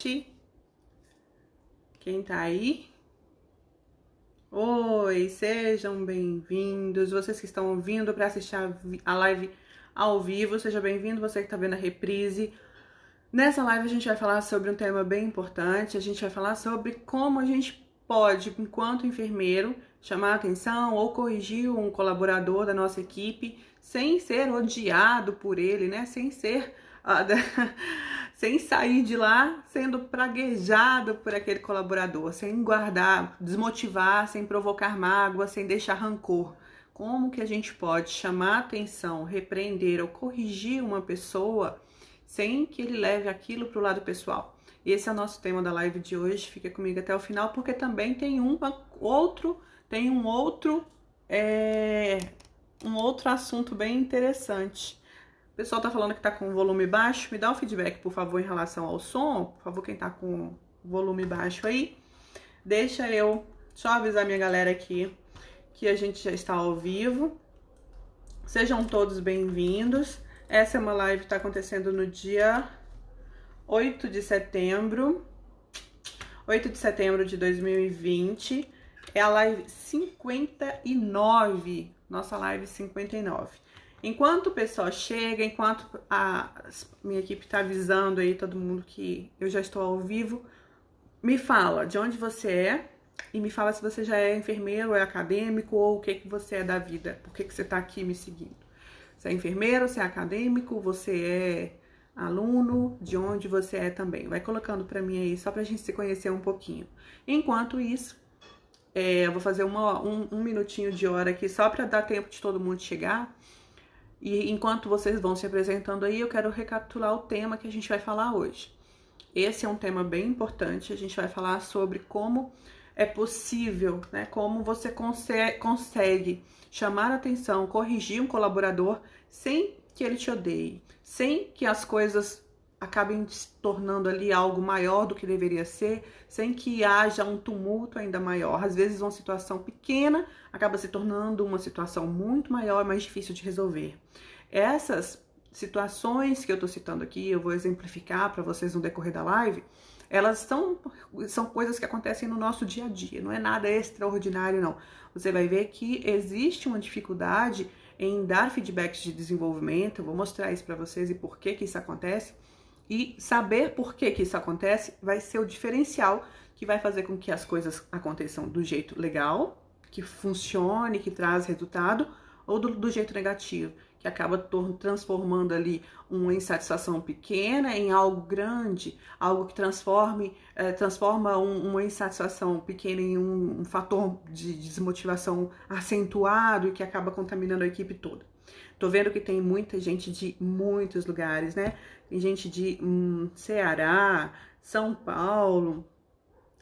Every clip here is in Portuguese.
noite. Quem tá aí? Oi, sejam bem-vindos. Vocês que estão ouvindo para assistir a live ao vivo, seja bem-vindo. Você que tá vendo a reprise. Nessa live a gente vai falar sobre um tema bem importante. A gente vai falar sobre como a gente pode, enquanto enfermeiro, chamar a atenção ou corrigir um colaborador da nossa equipe sem ser odiado por ele, né? Sem ser sem sair de lá sendo praguejado por aquele colaborador, sem guardar, desmotivar, sem provocar mágoa, sem deixar rancor. Como que a gente pode chamar atenção, repreender ou corrigir uma pessoa sem que ele leve aquilo para o lado pessoal? Esse é o nosso tema da live de hoje. Fica comigo até o final, porque também tem um outro assunto bem interessante. O pessoal tá falando que tá com o volume baixo. Me dá um feedback, por favor, em relação ao som. Por favor, quem tá com o volume baixo aí. Deixa eu só avisar minha galera aqui que a gente já está ao vivo. Sejam todos bem-vindos. Essa é uma live que tá acontecendo no dia 8 de setembro. 8 de setembro de 2020. É a live 59. Nossa live 59. Enquanto o pessoal chega, enquanto a minha equipe tá avisando aí todo mundo que eu já estou ao vivo, me fala de onde você é e me fala se você já é enfermeiro, é acadêmico ou o que você é da vida, por que você tá aqui me seguindo. Você é enfermeiro, você é acadêmico, você é aluno, de onde você é também. Vai colocando pra mim aí, só pra gente se conhecer um pouquinho. Enquanto isso, eu vou fazer um minutinho de hora aqui só pra dar tempo de todo mundo chegar. E enquanto vocês vão se apresentando aí, eu quero recapitular o tema que a gente vai falar hoje. Esse é um tema bem importante. A gente vai falar sobre como é possível, né? Como você consegue chamar a atenção, corrigir um colaborador sem que ele te odeie, sem que as coisas acabem se tornando ali algo maior do que deveria ser, sem que haja um tumulto ainda maior. Às vezes uma situação pequena acaba se tornando uma situação muito maior e mais difícil de resolver. Essas situações que eu tô citando aqui, eu vou exemplificar para vocês no decorrer da live, elas são coisas que acontecem no nosso dia a dia, não é nada extraordinário não. Você vai ver que existe uma dificuldade em dar feedbacks de desenvolvimento, eu vou mostrar isso para vocês e por que isso acontece. E saber por que isso acontece vai ser o diferencial que vai fazer com que as coisas aconteçam do jeito legal, que funcione, que traz resultado, ou do jeito negativo, que acaba transformando ali uma insatisfação pequena em algo grande, algo que transforma uma insatisfação pequena em um fator de desmotivação acentuado e que acaba contaminando a equipe toda. Tô vendo que tem muita gente de muitos lugares, né? Tem gente de Ceará, São Paulo.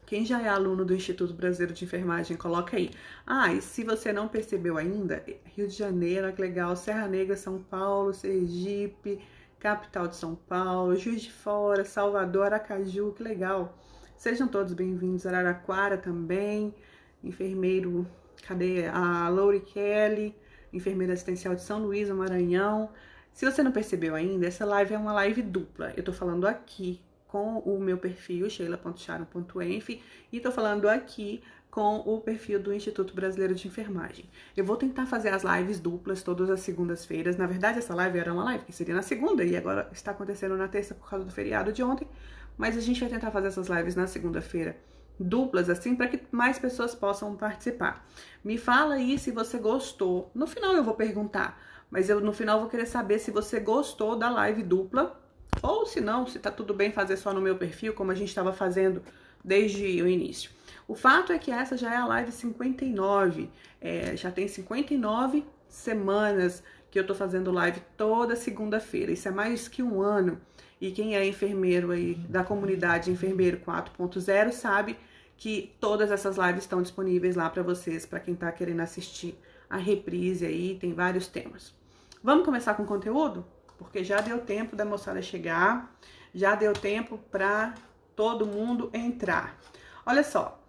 Quem já é aluno do Instituto Brasileiro de Enfermagem, coloca aí. E se você não percebeu ainda, Rio de Janeiro, olha que legal, Serra Negra, São Paulo, Sergipe, capital de São Paulo, Juiz de Fora, Salvador, Aracaju, que legal. Sejam todos bem-vindos, Araraquara também, enfermeiro, cadê? A Lori Kelly, enfermeira assistencial de São Luís, no Maranhão. Se você não percebeu ainda, essa live é uma live dupla. Eu tô falando aqui com o meu perfil, sheila.charon.enf, e tô falando aqui com o perfil do Instituto Brasileiro de Enfermagem. Eu vou tentar fazer as lives duplas todas as segundas-feiras. Na verdade, essa live era uma live que seria na segunda, e agora está acontecendo na terça por causa do feriado de ontem, mas a gente vai tentar fazer essas lives na segunda-feira duplas, assim, para que mais pessoas possam participar. Me fala aí se você gostou. No final eu vou perguntar, mas no final vou querer saber se você gostou da live dupla, ou se não, se tá tudo bem fazer só no meu perfil, como a gente estava fazendo desde o início. O fato é que essa já é a live 59, já tem 59 semanas que eu tô fazendo live toda segunda-feira. Isso é mais que um ano. E quem é enfermeiro aí da comunidade Enfermeiro 4.0 sabe que todas essas lives estão disponíveis lá para vocês, para quem tá querendo assistir a reprise aí, tem vários temas. Vamos começar com o conteúdo? Porque já deu tempo da moçada chegar, já deu tempo para todo mundo entrar. Olha só,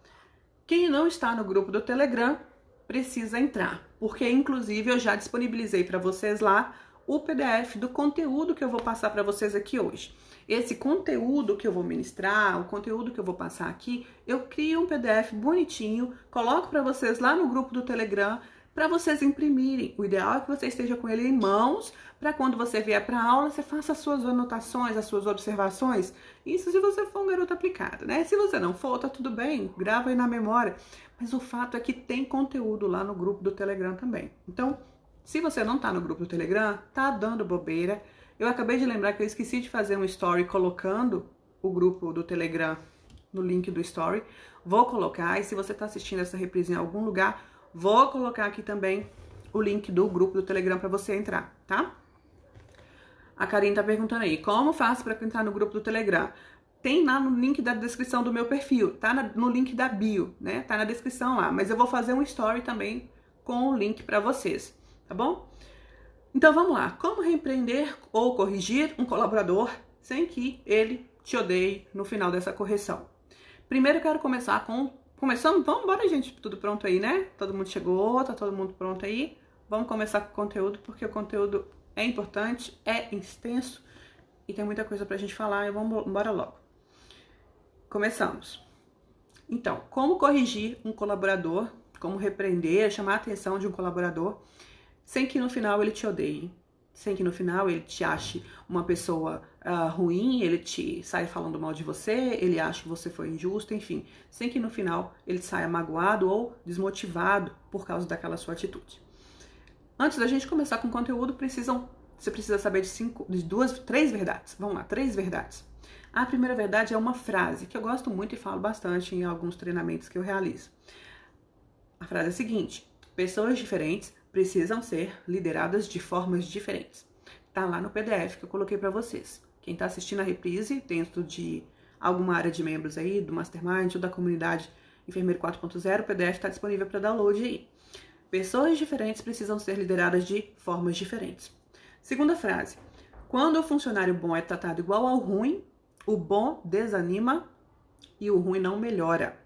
quem não está no grupo do Telegram precisa entrar, porque inclusive eu já disponibilizei para vocês lá o PDF do conteúdo que eu vou passar para vocês aqui hoje. Esse conteúdo que eu vou ministrar, o conteúdo que eu vou passar aqui, eu crio um PDF bonitinho, coloco para vocês lá no grupo do Telegram, para vocês imprimirem. O ideal é que você esteja com ele em mãos, para quando você vier para a aula, você faça as suas anotações, as suas observações. Isso se você for um garoto aplicado, né? Se você não for, tá tudo bem, grava aí na memória. Mas o fato é que tem conteúdo lá no grupo do Telegram também. Então, se você não tá no grupo do Telegram, tá dando bobeira. Eu acabei de lembrar que eu esqueci de fazer um story colocando o grupo do Telegram no link do story. Vou colocar, e se você tá assistindo essa reprise em algum lugar, vou colocar aqui também o link do grupo do Telegram para você entrar, tá? A Karine tá perguntando aí, como faço para entrar no grupo do Telegram? Tem lá no link da descrição do meu perfil, tá no link da bio, né? Tá na descrição lá, mas eu vou fazer um story também com o link para vocês, tá bom? Então vamos lá, como repreender ou corrigir um colaborador sem que ele te odeie no final dessa correção? Primeiro eu quero começar com... Vamos embora, gente, tudo pronto aí, né? Todo mundo chegou, tá todo mundo pronto aí? Vamos começar com o conteúdo, porque o conteúdo é importante, é extenso e tem muita coisa pra gente falar, e vamos embora logo. Começamos. Então, como corrigir um colaborador, como repreender, chamar a atenção de um colaborador, sem que no final ele te odeie, sem que no final ele te ache uma pessoa ruim, ele te saia falando mal de você, ele ache que você foi injusto, enfim, sem que no final ele saia magoado ou desmotivado por causa daquela sua atitude. Antes da gente começar com o conteúdo, você precisa saber de três verdades. Vamos lá, 3 verdades. A primeira verdade é uma frase que eu gosto muito e falo bastante em alguns treinamentos que eu realizo. A frase é a seguinte: pessoas diferentes precisam ser lideradas de formas diferentes. Tá lá no PDF que eu coloquei para vocês. Quem tá assistindo a reprise dentro de alguma área de membros aí, do Mastermind ou da comunidade Enfermeiro 4.0, o PDF está disponível para download aí. Pessoas diferentes precisam ser lideradas de formas diferentes. Segunda frase: quando o funcionário bom é tratado igual ao ruim, o bom desanima e o ruim não melhora.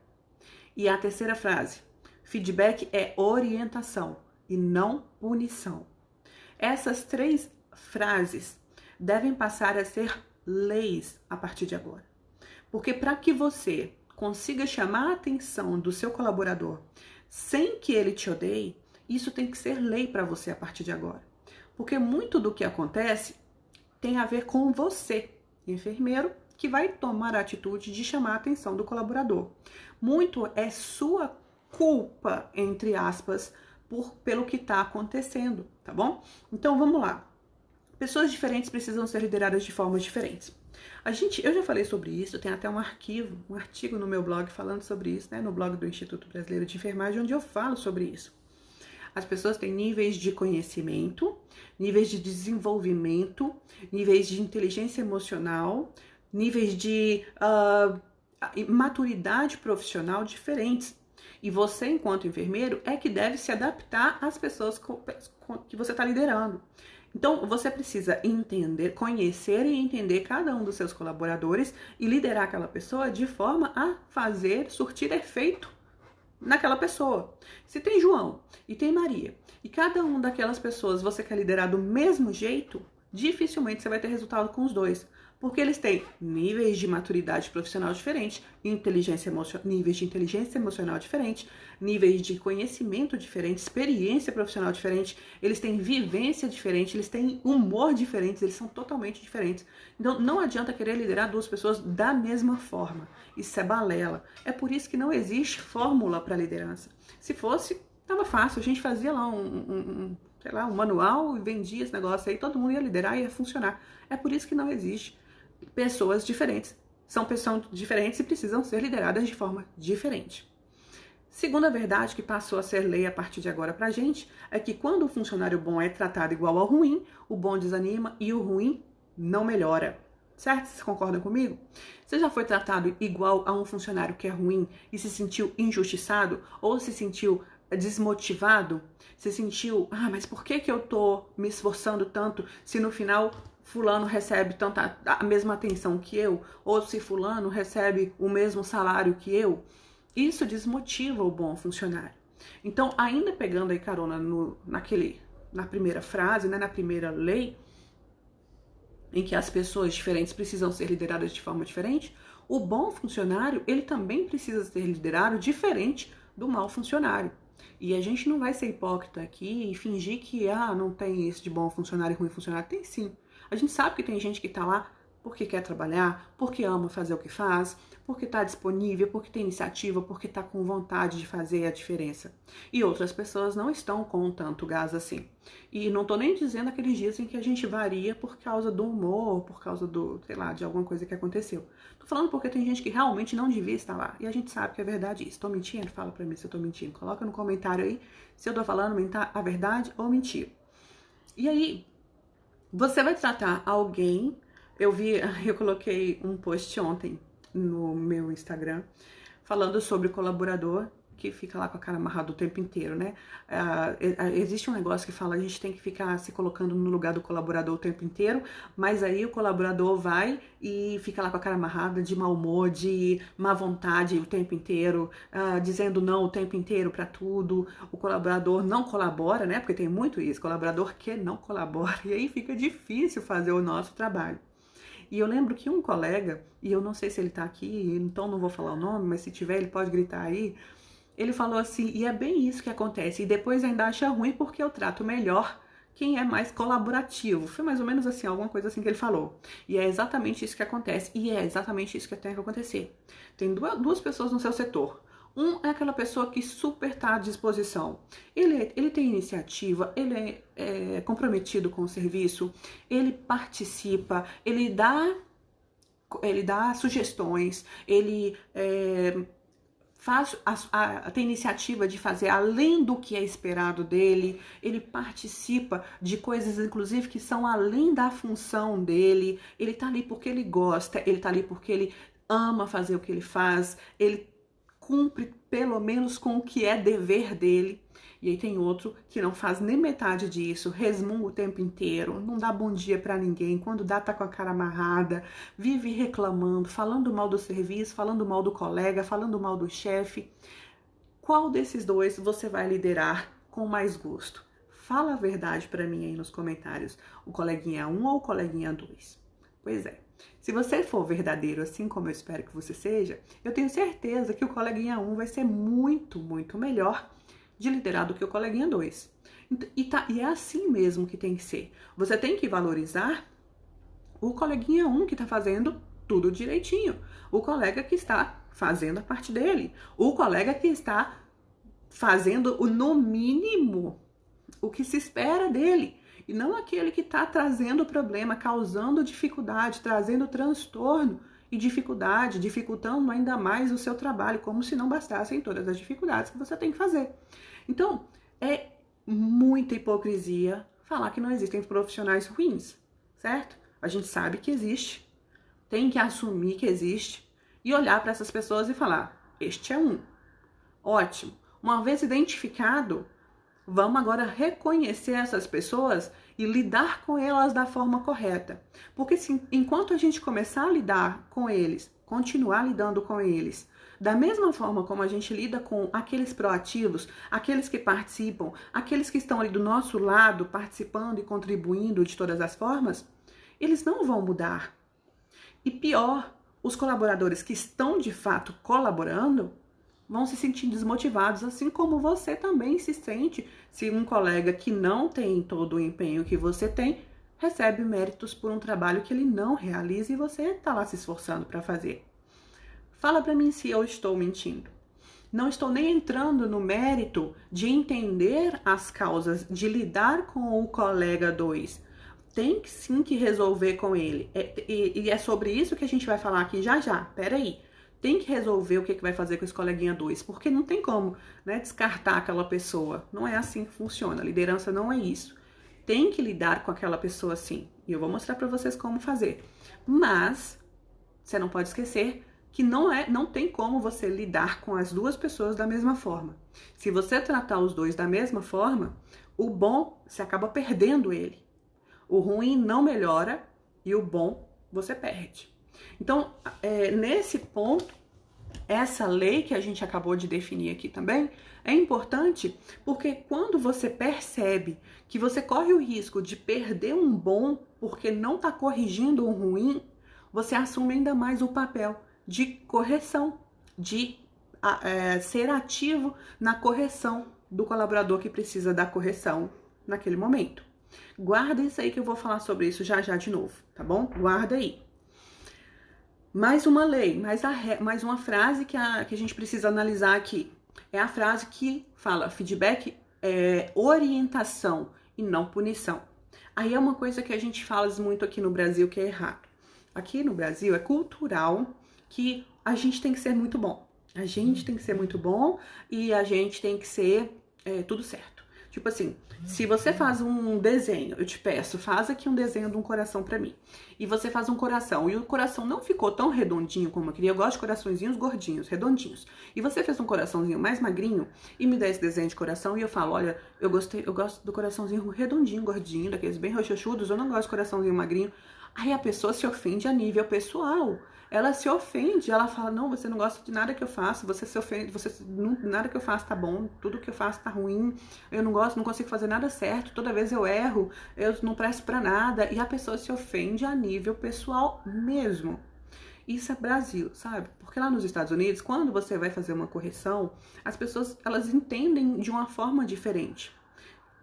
E a terceira frase: feedback é orientação e não punição. Essas 3 frases devem passar a ser leis a partir de agora. Porque para que você consiga chamar a atenção do seu colaborador sem que ele te odeie, isso tem que ser lei para você a partir de agora. Porque muito do que acontece tem a ver com você, enfermeiro, que vai tomar a atitude de chamar a atenção do colaborador. Muito é sua culpa, entre aspas, pelo que está acontecendo, tá bom? Então vamos lá. Pessoas diferentes precisam ser lideradas de formas diferentes. Eu já falei sobre isso, tem até um artigo no meu blog falando sobre isso, né? No blog do Instituto Brasileiro de Enfermagem, onde eu falo sobre isso. As pessoas têm níveis de conhecimento, níveis de desenvolvimento, níveis de inteligência emocional, níveis de maturidade profissional diferentes. E você, enquanto enfermeiro, é que deve se adaptar às pessoas que você está liderando. Então, você precisa conhecer e entender cada um dos seus colaboradores e liderar aquela pessoa de forma a surtir efeito naquela pessoa. Se tem João e tem Maria, e cada um daquelas pessoas você quer liderar do mesmo jeito, dificilmente você vai ter resultado com os dois. Porque eles têm níveis de maturidade profissional diferentes, níveis de inteligência emocional diferentes, níveis de conhecimento diferentes, experiência profissional diferente, eles têm vivência diferente, eles têm humor diferente, eles são totalmente diferentes. Então não adianta querer liderar 2 pessoas da mesma forma. Isso é balela. É por isso que não existe fórmula para liderança. Se fosse, tava fácil, a gente fazia lá um manual e vendia esse negócio aí, todo mundo ia liderar e ia funcionar. É por isso que não existe. Pessoas diferentes são pessoas diferentes e precisam ser lideradas de forma diferente. Segunda verdade que passou a ser lei a partir de agora pra gente é que quando o funcionário bom é tratado igual ao ruim, o bom desanima e o ruim não melhora. Certo? Vocês concordam comigo? Você já foi tratado igual a um funcionário que é ruim e se sentiu injustiçado ou se sentiu desmotivado? Se sentiu, mas por que eu tô me esforçando tanto se no final fulano recebe a mesma atenção que eu, ou se fulano recebe o mesmo salário que eu? Isso desmotiva o bom funcionário. Então, ainda pegando aí carona naquele na primeira frase, né, na primeira lei, em que as pessoas diferentes precisam ser lideradas de forma diferente, o bom funcionário, ele também precisa ser liderado diferente do mau funcionário. E a gente não vai ser hipócrita aqui e fingir que não tem isso de bom funcionário e ruim funcionário. Tem sim. A gente sabe que tem gente que tá lá porque quer trabalhar, porque ama fazer o que faz, porque está disponível, porque tem iniciativa, porque está com vontade de fazer a diferença. E outras pessoas não estão com tanto gás assim. E não estou nem dizendo aqueles dias em que a gente varia por causa do humor, por causa do, sei lá, de alguma coisa que aconteceu. Tô falando porque tem gente que realmente não devia estar lá. E a gente sabe que é verdade isso. Tô mentindo? Fala pra mim se eu tô mentindo. Coloca no comentário aí se eu tô falando a verdade ou mentira. E aí, você vai tratar alguém. Eu coloquei um post ontem no meu Instagram falando sobre o colaborador que fica lá com a cara amarrada o tempo inteiro, né? Existe um negócio que fala a gente tem que ficar se colocando no lugar do colaborador o tempo inteiro, mas aí o colaborador vai e fica lá com a cara amarrada, de mau humor, de má vontade o tempo inteiro, dizendo não o tempo inteiro para tudo. O colaborador não colabora, né? Porque tem muito isso, colaborador que não colabora, e aí fica difícil fazer o nosso trabalho. E eu lembro que um colega, e eu não sei se ele tá aqui, então não vou falar o nome, mas se tiver ele pode gritar aí, ele falou assim, e é bem isso que acontece, e depois ainda acha ruim porque eu trato melhor quem é mais colaborativo. Foi mais ou menos assim, alguma coisa assim que ele falou. E é exatamente isso que acontece, e é exatamente isso que tem que acontecer. Tem duas pessoas no seu setor. Um é aquela pessoa que super tá à disposição. Ele tem iniciativa, ele é comprometido com o serviço, ele participa, ele dá sugestões, ele tem iniciativa de fazer além do que é esperado dele, ele participa de coisas, inclusive, que são além da função dele, ele tá ali porque ele gosta, ele tá ali porque ele ama fazer o que ele faz, ele cumpre pelo menos com o que é dever dele. E aí tem outro que não faz nem metade disso, resmunga o tempo inteiro, não dá bom dia pra ninguém, quando dá tá com a cara amarrada, vive reclamando, falando mal do serviço, falando mal do colega, falando mal do chefe. Qual desses dois você vai liderar com mais gosto? Fala a verdade pra mim aí nos comentários, o coleguinha 1 ou o coleguinha 2? Pois é. Se você for verdadeiro, assim como eu espero que você seja, eu tenho certeza que o coleguinha 1 vai ser muito, muito melhor de liderar do que o coleguinha 2. E é assim mesmo que tem que ser. Você tem que valorizar o coleguinha 1 que está fazendo tudo direitinho. O colega que está fazendo a parte dele. O colega que está fazendo, no mínimo, o que se espera dele. E não aquele que está trazendo problema, causando dificuldade, trazendo transtorno e dificuldade, dificultando ainda mais o seu trabalho, como se não bastassem todas as dificuldades que você tem que fazer. Então, é muita hipocrisia falar que não existem profissionais ruins, certo? A gente sabe que existe, tem que assumir que existe e olhar para essas pessoas e falar, este é um. Ótimo. Uma vez identificado, vamos agora reconhecer essas pessoas e lidar com elas da forma correta. Porque enquanto a gente começar a lidar com eles, continuar lidando com eles, da mesma forma como a gente lida com aqueles proativos, aqueles que participam, aqueles que estão ali do nosso lado, participando e contribuindo de todas as formas, eles não vão mudar. E pior, os colaboradores que estão de fato colaborando vão se sentir desmotivados, assim como você também se sente se um colega que não tem todo o empenho que você tem recebe méritos por um trabalho que ele não realiza e você está lá se esforçando para fazer. Fala para mim se eu estou mentindo. Não estou nem entrando no mérito de entender as causas, de lidar com o colega 2. Tem sim que resolver com ele. E é sobre isso que a gente vai falar aqui já já. Peraí. Tem que resolver o que vai fazer com esse coleguinha 2, porque não tem como, né, descartar aquela pessoa. Não é assim que funciona. Liderança não é isso. Tem que lidar com aquela pessoa sim. E eu vou mostrar para vocês como fazer. Mas você não pode esquecer que não tem como você lidar com as duas pessoas da mesma forma. Se você tratar os dois da mesma forma, o bom, você acaba perdendo ele. O ruim não melhora e o bom você perde. Então, nesse ponto, Essa lei que a gente acabou de definir aqui também é importante porque quando você percebe que você corre o risco de perder um bom porque não está corrigindo um ruim, você assume ainda mais o papel de correção, de ser ativo na correção do colaborador que precisa da correção naquele momento. Guarda isso aí que eu vou falar sobre isso já já de novo, tá bom? Guarda aí. Mais uma lei, mais uma frase que a gente precisa analisar aqui. É a frase que fala: feedback é orientação e não punição. Aí é uma coisa que a gente fala muito aqui no Brasil que é errado. Aqui no Brasil é cultural que a gente tem que ser muito bom. A gente tem que ser muito bom e a gente tem que ser tudo certo. Tipo assim, se você faz um desenho, eu te peço, faz aqui um desenho de um coração pra mim. E você faz um coração e o coração não ficou tão redondinho como eu queria. Eu gosto de coraçõezinhos gordinhos, redondinhos. E você fez um coraçãozinho mais magrinho e me dá esse desenho de coração e eu falo, olha, eu gosto do coraçãozinho redondinho, gordinho, daqueles bem rochuchudos, eu não gosto de coraçãozinho magrinho. Aí a pessoa se ofende a nível pessoal. Ela se ofende, ela fala, não, você não gosta de nada que eu faço, você se ofende, nada que eu faço tá bom, tudo que eu faço tá ruim, eu não gosto, não consigo fazer nada certo, toda vez eu erro, eu não presto pra nada, e a pessoa se ofende a nível pessoal mesmo. Isso é Brasil, sabe? Porque lá nos Estados Unidos, quando você vai fazer uma correção, as pessoas, elas entendem de uma forma diferente,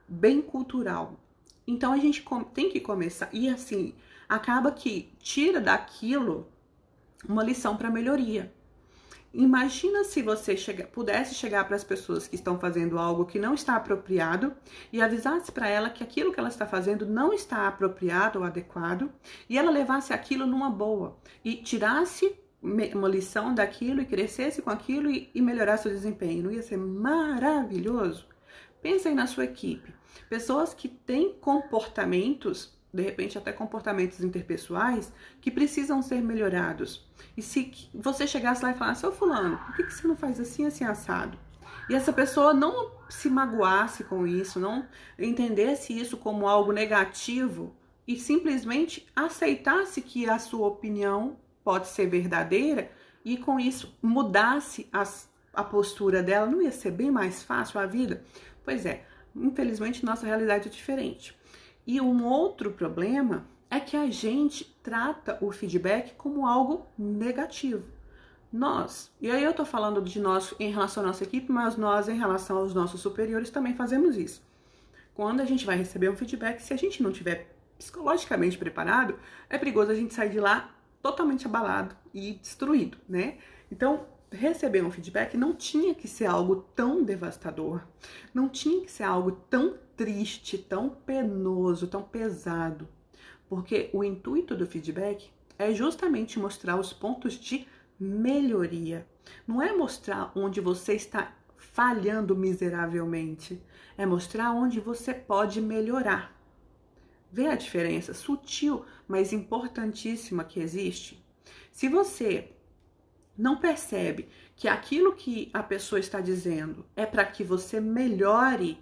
bem cultural. Então a gente tem que começar, e assim, acaba que tira daquilo uma lição para melhoria. Imagina se você pudesse chegar para as pessoas que estão fazendo algo que não está apropriado e avisasse para ela que aquilo que ela está fazendo não está apropriado ou adequado e ela levasse aquilo numa boa e tirasse uma lição daquilo e crescesse com aquilo e melhorasse o desempenho. Não ia ser maravilhoso? Pensa aí na sua equipe. Pessoas que têm comportamentos, de repente até comportamentos interpessoais, que precisam ser melhorados. E se você chegasse lá e falasse, ô fulano, por que você não faz assim, assim, assado? E essa pessoa não se magoasse com isso, não entendesse isso como algo negativo e simplesmente aceitasse que a sua opinião pode ser verdadeira e com isso mudasse a postura dela, não ia ser bem mais fácil a vida? Pois é, infelizmente nossa realidade é diferente. E um outro problema é que a gente trata o feedback como algo negativo. Nós, e aí eu tô falando de nós em relação à nossa equipe, mas nós em relação aos nossos superiores também fazemos isso. Quando a gente vai receber um feedback, se a gente não tiver psicologicamente preparado, é perigoso a gente sair de lá totalmente abalado e destruído, né? Então, receber um feedback não tinha que ser algo tão devastador, não tinha que ser algo tão triste, tão penoso, tão pesado, porque o intuito do feedback é justamente mostrar os pontos de melhoria. Não é mostrar onde você está falhando miseravelmente, é mostrar onde você pode melhorar. Vê a diferença sutil, mas importantíssima que existe? Se você não percebe que aquilo que a pessoa está dizendo é para que você melhore,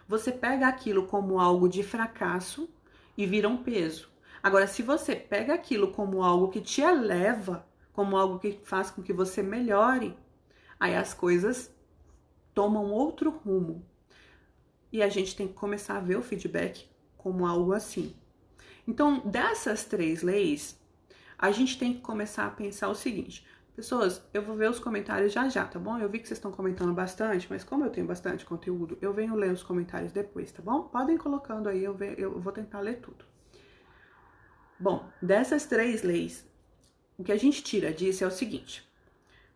você pega aquilo como algo de fracasso e vira um peso. Agora, se você pega aquilo como algo que te eleva, como algo que faz com que você melhore, aí as coisas tomam outro rumo. E a gente tem que começar a ver o feedback como algo assim. Então, dessas 3 leis, a gente tem que começar a pensar o seguinte. Pessoas, eu vou ver os comentários já já, tá bom? Eu vi que vocês estão comentando bastante, mas como eu tenho bastante conteúdo, eu venho ler os comentários depois, tá bom? Podem colocando aí, eu vou tentar ler tudo. Bom, dessas 3 leis, o que a gente tira disso é o seguinte.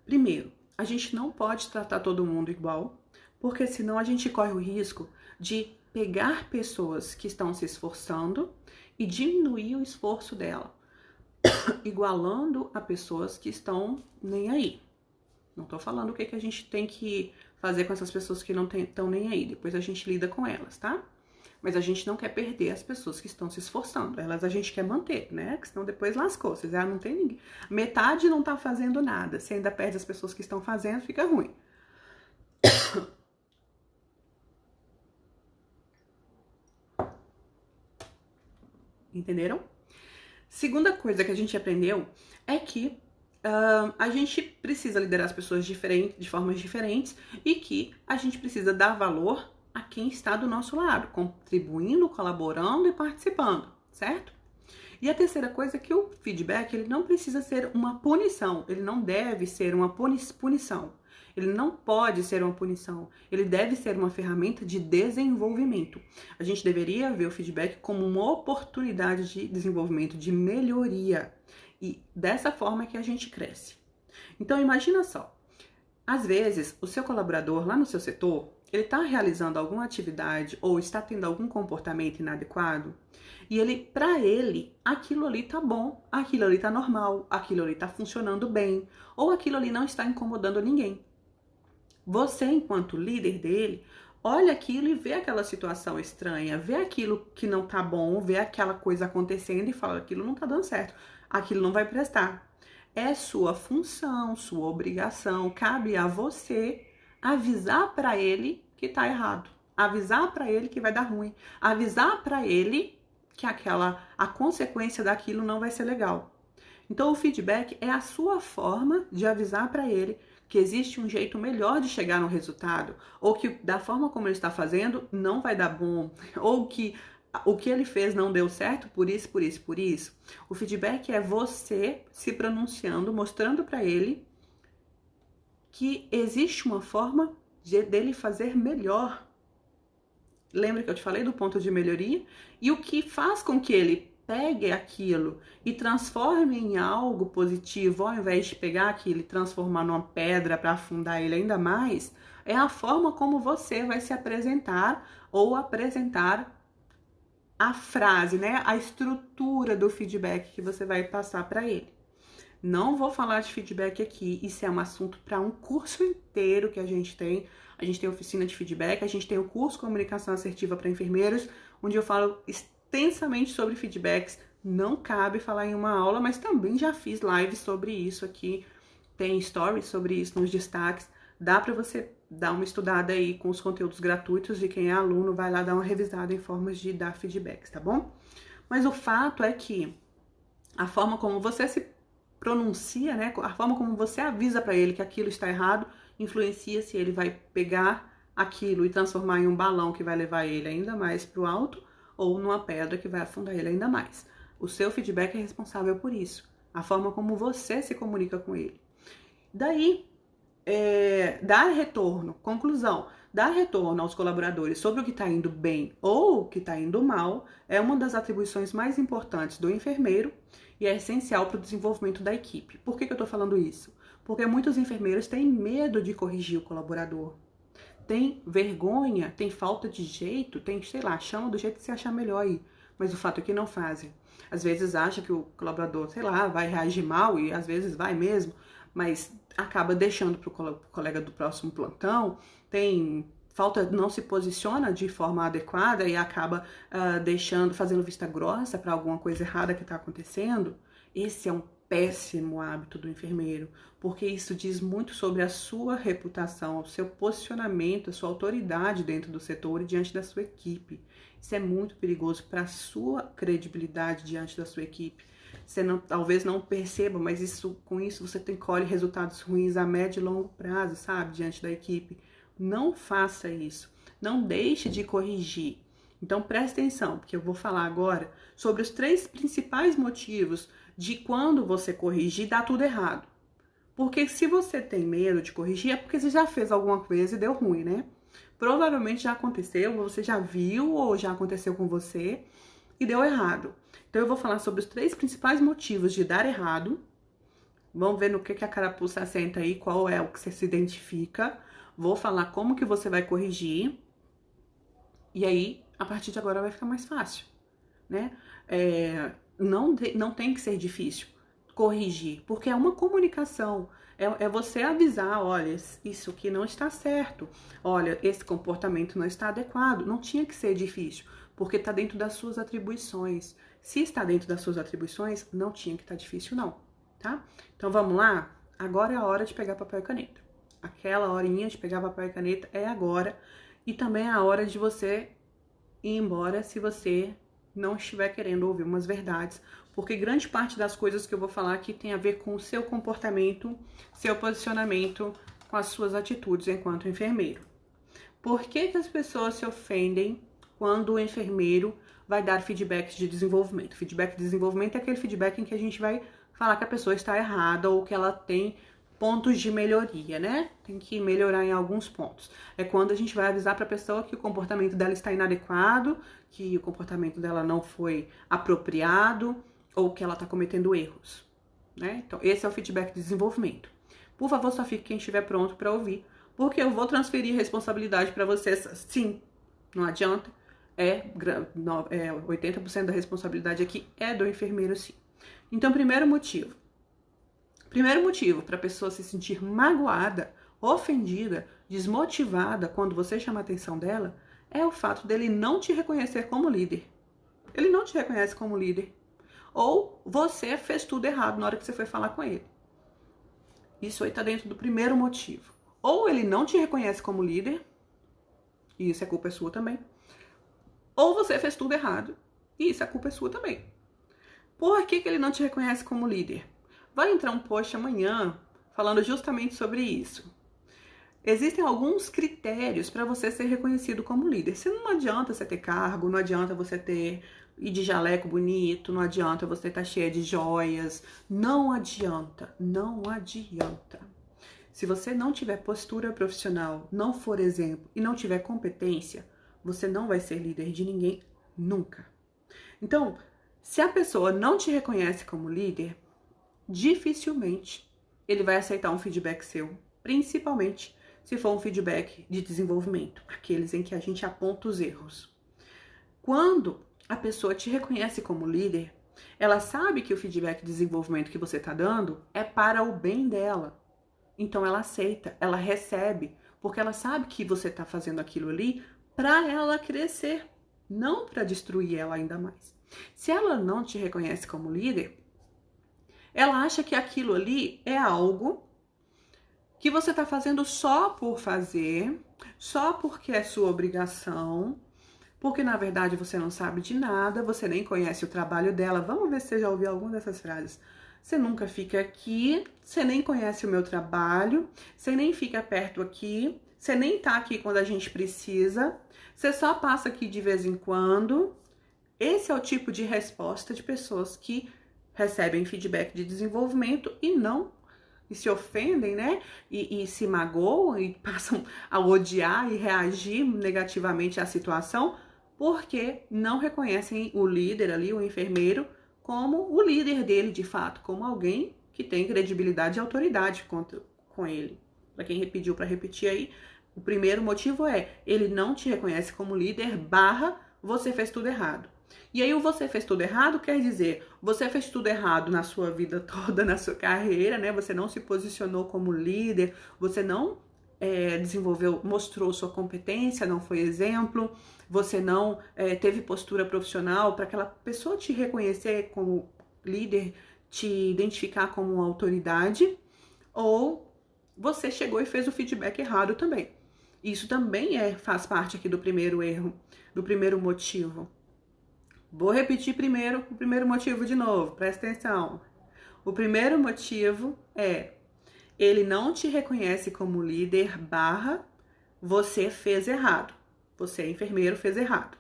Primeiro, a gente não pode tratar todo mundo igual, porque senão a gente corre o risco de pegar pessoas que estão se esforçando e diminuir o esforço dela, igualando a pessoas que estão nem aí. Não tô falando o que a gente tem que fazer com essas pessoas que não estão nem aí. Depois a gente lida com elas, tá? Mas a gente não quer perder as pessoas que estão se esforçando. Elas a gente quer manter, né? Porque senão depois lascou. Você já não tem ninguém. Metade não tá fazendo nada. Se ainda perde as pessoas que estão fazendo, fica ruim. Entenderam? Segunda coisa que a gente aprendeu é que a gente precisa liderar as pessoas de formas diferentes e que a gente precisa dar valor a quem está do nosso lado, contribuindo, colaborando e participando, certo? E a terceira coisa é que o feedback ele não precisa ser uma punição, ele não deve ser uma punição. Ele não pode ser uma punição, ele deve ser uma ferramenta de desenvolvimento. A gente deveria ver o feedback como uma oportunidade de desenvolvimento, de melhoria. E dessa forma é que a gente cresce. Então imagina só, às vezes o seu colaborador lá no seu setor, ele está realizando alguma atividade ou está tendo algum comportamento inadequado e para ele, aquilo ali tá bom, aquilo ali tá normal, aquilo ali tá funcionando bem ou aquilo ali não está incomodando ninguém. Você, enquanto líder dele, olha aquilo e vê aquela situação estranha, vê aquilo que não tá bom, vê aquela coisa acontecendo e fala, aquilo não tá dando certo, aquilo não vai prestar. É sua função, sua obrigação, cabe a você avisar para ele que tá errado, avisar para ele que vai dar ruim, avisar para ele que a consequência daquilo não vai ser legal. Então o feedback é a sua forma de avisar para ele que existe um jeito melhor de chegar no resultado, ou que da forma como ele está fazendo não vai dar bom, ou que o que ele fez não deu certo por isso, por isso, por isso. O feedback é você se pronunciando, mostrando para ele que existe uma forma dele fazer melhor. Lembra que eu te falei do ponto de melhoria? E o que faz com que ele pegue aquilo e transforme em algo positivo, ao invés de pegar aquilo e transformar numa pedra para afundar ele ainda mais, é a forma como você vai se apresentar ou apresentar a frase, né? A estrutura do feedback que você vai passar para ele. Não vou falar de feedback aqui, isso é um assunto para um curso inteiro que a gente tem. A gente tem oficina de feedback, a gente tem o curso Comunicação Assertiva para Enfermeiros, onde eu falo extensamente sobre feedbacks. Não cabe falar em uma aula, mas também já fiz lives sobre isso aqui. Tem stories sobre isso nos destaques. Dá para você dar uma estudada aí com os conteúdos gratuitos de quem é aluno, vai lá dar uma revisada em formas de dar feedbacks, tá bom? Mas o fato é que a forma como você se pronuncia, né? A forma como você avisa para ele que aquilo está errado, influencia se ele vai pegar aquilo e transformar em um balão que vai levar ele ainda mais para o alto ou numa pedra que vai afundar ele ainda mais. O seu feedback é responsável por isso. A forma como você se comunica com ele. Daí, dar retorno, conclusão, dar retorno aos colaboradores sobre o que está indo bem ou o que está indo mal é uma das atribuições mais importantes do enfermeiro e é essencial para o desenvolvimento da equipe. Por que eu estou falando isso? Porque muitos enfermeiros têm medo de corrigir o colaborador. Tem vergonha, tem falta de jeito, tem, sei lá, chama do jeito que você achar melhor aí. Mas o fato é que não fazem. Às vezes acha que o colaborador, sei lá, vai reagir mal e às vezes vai mesmo, mas acaba deixando para o colega do próximo plantão, não se posiciona de forma adequada e acaba fazendo vista grossa para alguma coisa errada que está acontecendo. Esse é um péssimo hábito do enfermeiro, porque isso diz muito sobre a sua reputação, o seu posicionamento, a sua autoridade dentro do setor e diante da sua equipe. Isso é muito perigoso para a sua credibilidade diante da sua equipe. Você talvez não perceba, mas com isso você colhe resultados ruins a médio e longo prazo, sabe? Diante da equipe. Não faça isso. Não deixe de corrigir. Então preste atenção, porque eu vou falar agora sobre os 3 principais motivos de quando você corrigir dá tudo errado. Porque se você tem medo de corrigir é porque você já fez alguma coisa e deu ruim, né? Provavelmente já aconteceu, você já viu ou já aconteceu com você e deu errado. Então eu vou falar sobre os 3 principais motivos de dar errado. Vamos ver no que a carapuça assenta aí, qual é o que você se identifica. Vou falar como que você vai corrigir. E aí, a partir de agora vai ficar mais fácil, né? Não tem que ser difícil corrigir, porque é uma comunicação. É você avisar, olha, isso aqui não está certo. Olha, esse comportamento não está adequado. Não tinha que ser difícil, porque está dentro das suas atribuições. Se está dentro das suas atribuições, não tinha que estar difícil não, tá? Então vamos lá? Agora é a hora de pegar papel e caneta. Aquela horinha de pegar papel e caneta é agora. E também é a hora de você ir embora se você não estiver querendo ouvir umas verdades, porque grande parte das coisas que eu vou falar aqui tem a ver com o seu comportamento, seu posicionamento, com as suas atitudes enquanto enfermeiro. Por que que as pessoas se ofendem quando o enfermeiro vai dar feedback de desenvolvimento? Feedback de desenvolvimento é aquele feedback em que a gente vai falar que a pessoa está errada ou que ela tem pontos de melhoria, né? Tem que melhorar em alguns pontos. É quando a gente vai avisar para a pessoa que o comportamento dela está inadequado, que o comportamento dela não foi apropriado ou que ela está cometendo erros, né? Então, esse é o feedback de desenvolvimento. Por favor, só fique quem estiver pronto para ouvir, porque eu vou transferir responsabilidade para vocês, sim, não adianta. 80% da responsabilidade aqui é do enfermeiro, sim. Então, primeiro motivo para a pessoa se sentir magoada, ofendida, desmotivada quando você chama a atenção dela, é o fato dele não te reconhecer como líder. Ele não te reconhece como líder. Ou você fez tudo errado na hora que você foi falar com ele. Isso aí tá dentro do primeiro motivo. Ou ele não te reconhece como líder, e isso a culpa é sua também. Ou você fez tudo errado, e isso a culpa é sua também. Por que ele não te reconhece como líder? Vai entrar um post amanhã falando justamente sobre isso. Existem alguns critérios para você ser reconhecido como líder. Se não adianta você ter cargo, não adianta você ir de jaleco bonito, não adianta você estar cheia de joias, não adianta. Se você não tiver postura profissional, não for exemplo e não tiver competência, você não vai ser líder de ninguém nunca. Então, se a pessoa não te reconhece como líder, dificilmente ele vai aceitar um feedback seu, principalmente se for um feedback de desenvolvimento, aqueles em que a gente aponta os erros. Quando a pessoa te reconhece como líder, ela sabe que o feedback de desenvolvimento que você está dando é para o bem dela. Então ela aceita, ela recebe, porque ela sabe que você está fazendo aquilo ali para ela crescer, não para destruir ela ainda mais. Se ela não te reconhece como líder, ela acha que aquilo ali é algo que você está fazendo só por fazer, só porque é sua obrigação, porque na verdade você não sabe de nada, você nem conhece o trabalho dela. Vamos ver se você já ouviu alguma dessas frases. Você nunca fica aqui, você nem conhece o meu trabalho, você nem fica perto aqui, você nem tá aqui quando a gente precisa, você só passa aqui de vez em quando. Esse é o tipo de resposta de pessoas que recebem feedback de desenvolvimento e se ofendem, né? E se magoam e passam a odiar e reagir negativamente à situação porque não reconhecem o líder ali, o enfermeiro, como o líder dele de fato, como alguém que tem credibilidade e autoridade com ele. Para quem pediu para repetir aí, o primeiro motivo é ele não te reconhece como líder / você fez tudo errado. E aí o você fez tudo errado quer dizer, você fez tudo errado na sua vida toda, na sua carreira, né? Você não se posicionou como líder, você não mostrou sua competência, não foi exemplo, você não teve postura profissional para aquela pessoa te reconhecer como líder, te identificar como autoridade, ou você chegou e fez o feedback errado também. Isso também faz parte aqui do primeiro erro, do primeiro motivo. Vou repetir o primeiro motivo de novo, presta atenção. O primeiro motivo é ele não te reconhece como líder / você fez errado. Você, enfermeiro, fez errado.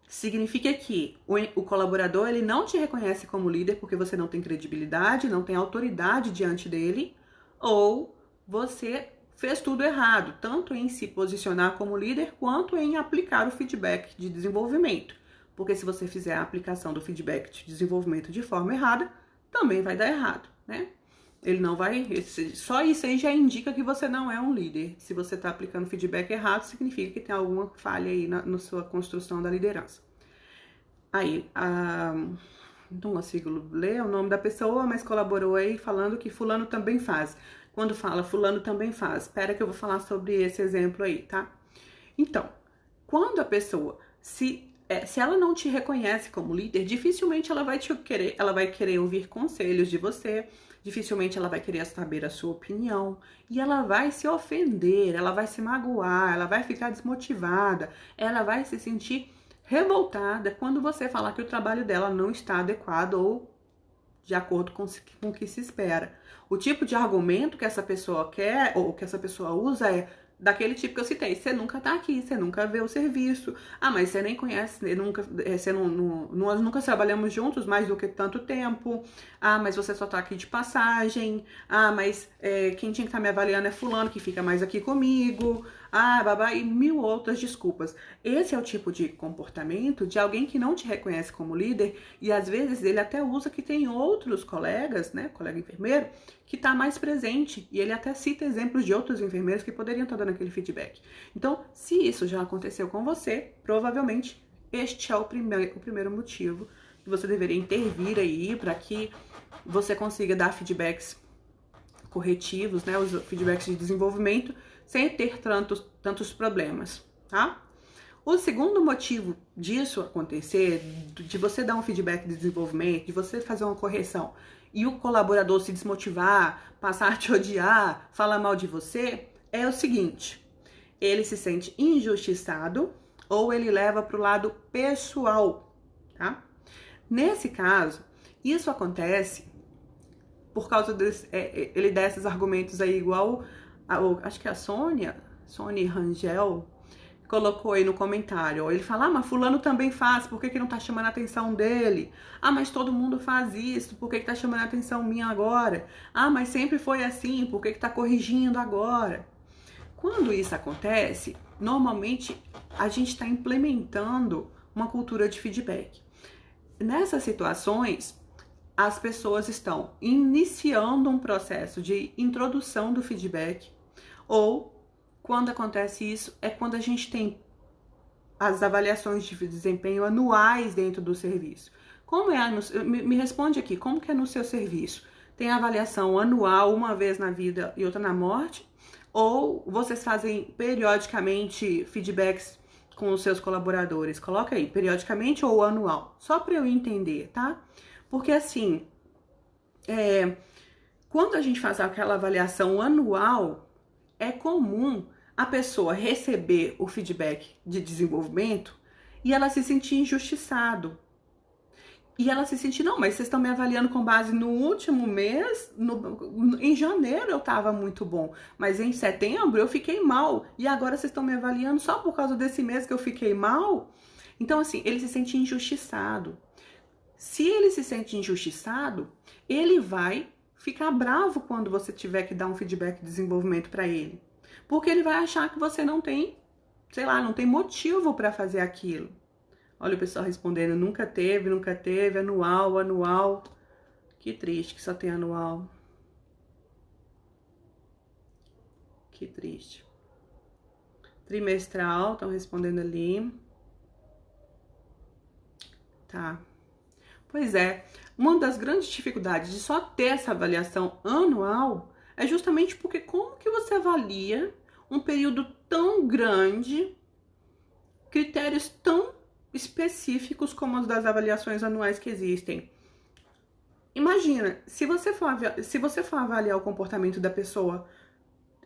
Significa que o colaborador ele não te reconhece como líder porque você não tem credibilidade, não tem autoridade diante dele, ou você fez tudo errado, tanto em se posicionar como líder quanto em aplicar o feedback de desenvolvimento. Porque se você fizer a aplicação do feedback de desenvolvimento de forma errada, também vai dar errado, né? Ele não vai... Só isso aí já indica que você não é um líder. Se você está aplicando feedback errado, significa que tem alguma falha aí na sua construção da liderança. Aí, não consigo ler o nome da pessoa, mas colaborou aí falando que fulano também faz. Quando fala fulano também faz, espera que eu vou falar sobre esse exemplo aí, tá? Então, quando a pessoa se ela não te reconhece como líder, dificilmente ela vai querer ouvir conselhos de você, dificilmente ela vai querer saber a sua opinião, e ela vai se ofender, ela vai se magoar, ela vai ficar desmotivada, ela vai se sentir revoltada quando você falar que o trabalho dela não está adequado ou de acordo com o que se espera. O tipo de argumento que essa pessoa quer ou que essa pessoa usa é daquele tipo que eu citei. Você nunca tá aqui, você nunca vê o serviço. Ah, mas você nem conhece, nós nunca trabalhamos juntos mais do que tanto tempo. Ah, mas você só tá aqui de passagem. Ah, mas quem tinha que estar me avaliando é fulano que fica mais aqui comigo. Ah, babá, e mil outras desculpas. Esse é o tipo de comportamento de alguém que não te reconhece como líder e às vezes ele até usa que tem outros colegas, né, colega enfermeiro, que está mais presente e ele até cita exemplos de outros enfermeiros que poderiam estar dando aquele feedback. Então, se isso já aconteceu com você, provavelmente este é o primeiro motivo que você deveria intervir aí para que você consiga dar feedbacks corretivos, né, os feedbacks de desenvolvimento, sem ter tantos problemas, tá? O segundo motivo disso acontecer, de você dar um feedback de desenvolvimento, de você fazer uma correção e o colaborador se desmotivar, passar a te odiar, falar mal de você, é o seguinte: ele se sente injustiçado ou ele leva para o lado pessoal, tá? Nesse caso, isso acontece por causa ele dá esses argumentos aí igual, acho que a Sônia Rangel colocou aí no comentário. Ele fala, mas fulano também faz, por que não tá chamando a atenção dele? Ah, mas todo mundo faz isso, por que tá chamando a atenção minha agora? Ah, mas sempre foi assim, por que tá corrigindo agora? Quando isso acontece, normalmente a gente está implementando uma cultura de feedback. Nessas situações, as pessoas estão iniciando um processo de introdução do feedback, ou quando acontece isso é quando a gente tem as avaliações de desempenho anuais dentro do serviço. Como é me responde aqui, como que é no seu serviço? Tem avaliação anual, uma vez na vida e outra na morte? Ou vocês fazem periodicamente feedbacks com os seus colaboradores? Coloca aí, periodicamente ou anual, só para eu entender, tá? Porque assim, quando a gente faz aquela avaliação anual, é comum a pessoa receber o feedback de desenvolvimento e ela se sentir injustiçado. E ela se sentir, não, mas vocês estão me avaliando com base no último mês, em janeiro eu estava muito bom, mas em setembro eu fiquei mal, e agora vocês estão me avaliando só por causa desse mês que eu fiquei mal? Então, assim, ele se sente injustiçado. Se ele se sente injustiçado, ele vai ficar bravo quando você tiver que dar um feedback de desenvolvimento para ele. Porque ele vai achar que você não tem, sei lá, não tem motivo para fazer aquilo. Olha o pessoal respondendo, nunca teve, anual. Que triste que só tem anual. Que triste. Trimestral, estão respondendo ali. Tá. Pois é, uma das grandes dificuldades de só ter essa avaliação anual é justamente porque como que você avalia um período tão grande, critérios tão específicos como os das avaliações anuais que existem? Imagina, se você for avaliar o comportamento da pessoa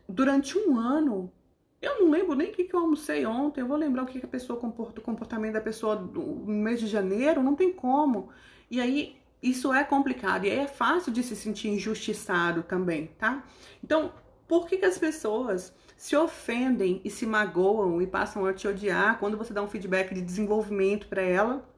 durante um ano, eu não lembro nem o que eu almocei ontem, eu vou lembrar o que a pessoa comporta, o comportamento da pessoa no mês de janeiro, não tem como. E aí, isso é complicado, e aí é fácil de se sentir injustiçado também, tá? Então, por que as pessoas se ofendem e se magoam e passam a te odiar quando você dá um feedback de desenvolvimento para ela?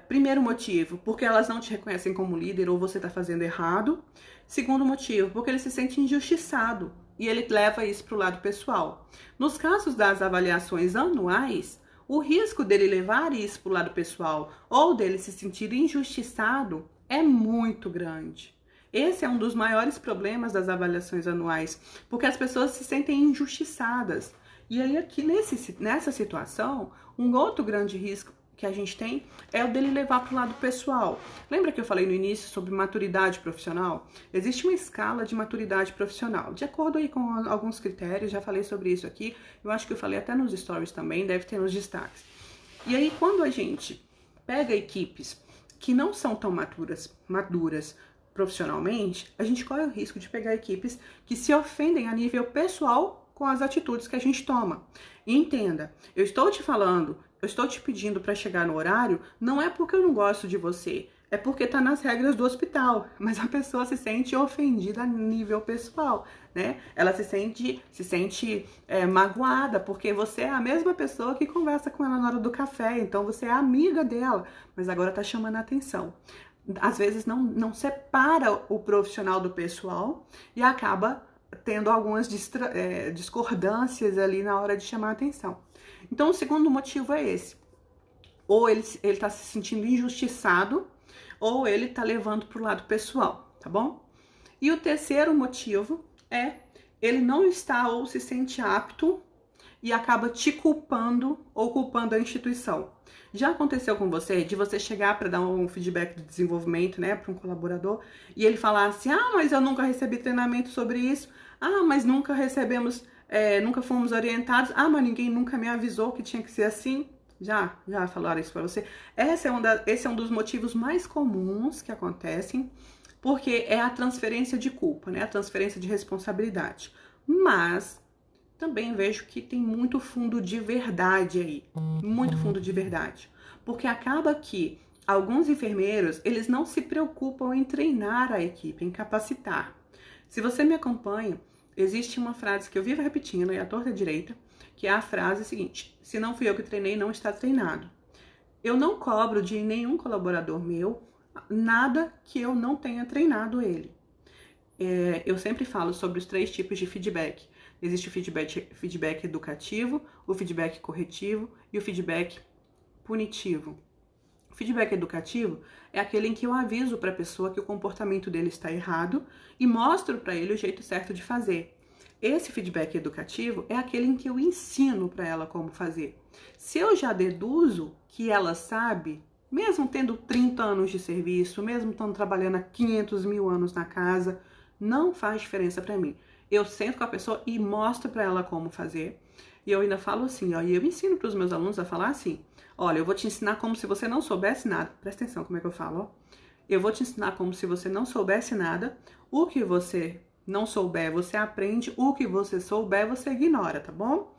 Primeiro motivo, porque elas não te reconhecem como líder ou você tá fazendo errado. Segundo motivo, porque ele se sente injustiçado e ele leva isso para o lado pessoal. Nos casos das avaliações anuais, o risco dele levar isso para o lado pessoal ou dele se sentir injustiçado é muito grande. Esse é um dos maiores problemas das avaliações anuais, porque as pessoas se sentem injustiçadas. E aí aqui nessa situação, um outro grande risco que a gente tem é o dele levar para o lado pessoal. Lembra que eu falei no início sobre maturidade profissional? Existe uma escala de maturidade profissional, de acordo aí com alguns critérios, já falei sobre isso aqui, eu acho que eu falei até nos stories também, deve ter nos destaques. E aí quando a gente pega equipes que não são tão maduras profissionalmente, a gente corre o risco de pegar equipes que se ofendem a nível pessoal com as atitudes que a gente toma. E entenda, eu estou te falando, eu estou te pedindo para chegar no horário, não é porque eu não gosto de você, é porque tá nas regras do hospital, mas a pessoa se sente ofendida a nível pessoal, né? Ela se sente magoada, porque você é a mesma pessoa que conversa com ela na hora do café, então você é amiga dela, mas agora tá chamando a atenção. Às vezes não separa o profissional do pessoal e acaba tendo algumas discordâncias ali na hora de chamar a atenção. Então, o segundo motivo é esse. Ou ele tá se sentindo injustiçado, ou ele tá levando pro lado pessoal, tá bom? E o terceiro motivo é ele não está ou se sente apto e acaba te culpando ou culpando a instituição. Já aconteceu com você de você chegar para dar um feedback de desenvolvimento, né, para um colaborador e ele falar assim: ah, mas eu nunca recebi treinamento sobre isso. Ah, mas nunca recebemos, nunca fomos orientados. Ah, mas ninguém nunca me avisou que tinha que ser assim. Já falaram isso para você? Esse é um dos motivos mais comuns que acontecem, porque é a transferência de culpa, né? A transferência de responsabilidade. Mas também vejo que tem muito fundo de verdade aí, muito fundo de verdade. Porque acaba que alguns enfermeiros, eles não se preocupam em treinar a equipe, em capacitar. Se você me acompanha, existe uma frase que eu vivo repetindo, e à torta direita, que é a frase seguinte: se não fui eu que treinei, não está treinado. Eu não cobro de nenhum colaborador meu nada que eu não tenha treinado ele. Eu sempre falo sobre os 3 tipos de feedback. Existe o feedback educativo, o feedback corretivo e o feedback punitivo. O feedback educativo é aquele em que eu aviso para a pessoa que o comportamento dele está errado e mostro para ele o jeito certo de fazer. Esse feedback educativo é aquele em que eu ensino para ela como fazer. Se eu já deduzo que ela sabe, mesmo tendo 30 anos de serviço, mesmo estando trabalhando há 500 mil anos na casa, não faz diferença para mim. Eu sento com a pessoa e mostro para ela como fazer. E eu ainda falo assim, ó, e eu ensino para os meus alunos a falar assim: olha, eu vou te ensinar como se você não soubesse nada. Presta atenção como é que eu falo, ó. Eu vou te ensinar como se você não soubesse nada. O que você não souber, você aprende. O que você souber, você ignora, tá bom?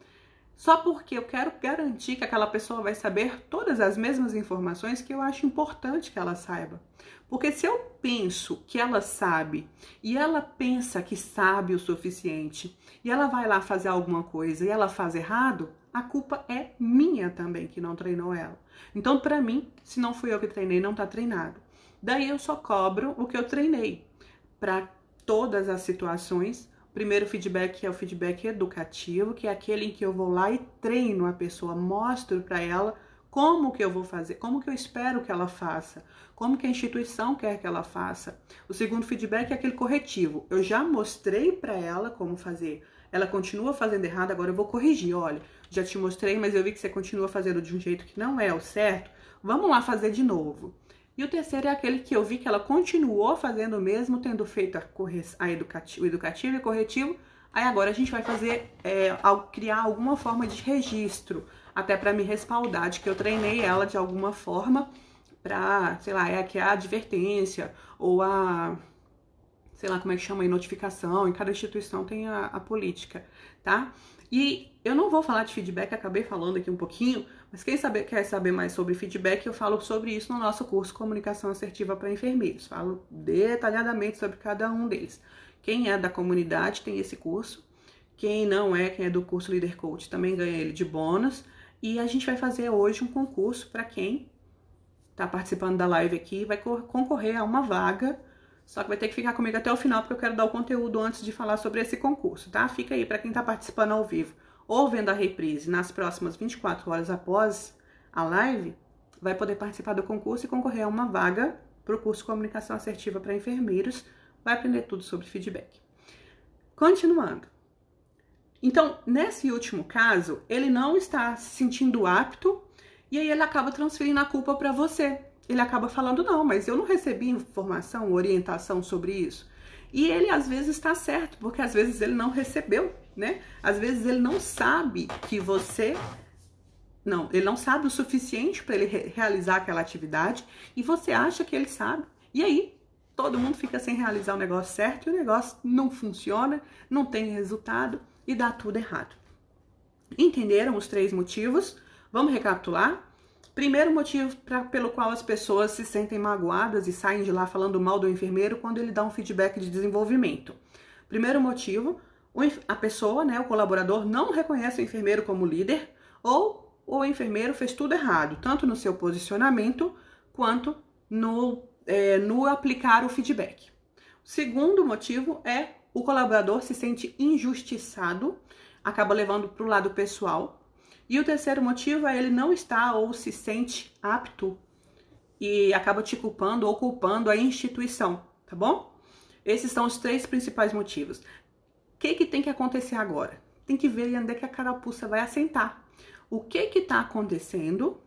Só porque eu quero garantir que aquela pessoa vai saber todas as mesmas informações que eu acho importante que ela saiba. Porque se eu penso que ela sabe e ela pensa que sabe o suficiente e ela vai lá fazer alguma coisa e ela faz errado, a culpa é minha também que não treinou ela. Então, para mim, se não fui eu que treinei, não tá treinado. Daí eu só cobro o que eu treinei para todas as situações. O primeiro feedback é o feedback educativo, que é aquele em que eu vou lá e treino a pessoa, mostro para ela como que eu vou fazer, como que eu espero que ela faça, como que a instituição quer que ela faça. O segundo feedback é aquele corretivo. Eu já mostrei para ela como fazer. Ela continua fazendo errado, agora eu vou corrigir. Olha, já te mostrei, mas eu vi que você continua fazendo de um jeito que não é o certo. Vamos lá fazer de novo. E o terceiro é aquele que eu vi que ela continuou fazendo mesmo, tendo feito o educativo e o corretivo. Aí agora a gente vai fazer, criar alguma forma de registro, até para me respaldar de que eu treinei ela de alguma forma para, sei lá, que é a advertência ou a, sei lá como é que chama aí, notificação. Em cada instituição tem a política, tá? E eu não vou falar de feedback, acabei falando aqui um pouquinho, mas quem quer saber mais sobre feedback, eu falo sobre isso no nosso curso Comunicação Assertiva para Enfermeiros. Falo detalhadamente sobre cada um deles. Quem é da comunidade tem esse curso. Quem não é, quem é do curso Líder Coach, também ganha ele de bônus. E a gente vai fazer hoje um concurso para quem está participando da live aqui, vai concorrer a uma vaga. Só que vai ter que ficar comigo até o final, porque eu quero dar o conteúdo antes de falar sobre esse concurso, tá? Fica aí para quem tá participando ao vivo ou vendo a reprise nas próximas 24 horas após a live, vai poder participar do concurso e concorrer a uma vaga para o curso Comunicação Assertiva para Enfermeiros. Vai aprender tudo sobre feedback. Continuando. Então, nesse último caso, ele não está se sentindo apto e aí ele acaba transferindo a culpa para você. Ele acaba falando, não, mas eu não recebi informação, orientação sobre isso. E ele, às vezes, está certo, porque às vezes ele não recebeu, né? Às vezes ele não sabe que você... Não, ele não sabe o suficiente para ele realizar aquela atividade e você acha que ele sabe. E aí, todo mundo fica sem realizar o negócio certo e o negócio não funciona, não tem resultado e dá tudo errado. Entenderam os 3 motivos? Vamos recapitular? Primeiro motivo pelo qual as pessoas se sentem magoadas e saem de lá falando mal do enfermeiro quando ele dá um feedback de desenvolvimento. Primeiro motivo, a pessoa, né, o colaborador, não reconhece o enfermeiro como líder, ou o enfermeiro fez tudo errado, tanto no seu posicionamento quanto no aplicar o feedback. O segundo motivo é o colaborador se sente injustiçado, acaba levando para o lado pessoal. E o terceiro motivo é ele não estar ou se sente apto e acaba te culpando ou culpando a instituição, tá bom? Esses são os 3 principais motivos. O que tem que acontecer agora? Tem que ver onde é que a carapuça vai assentar. O que está acontecendo?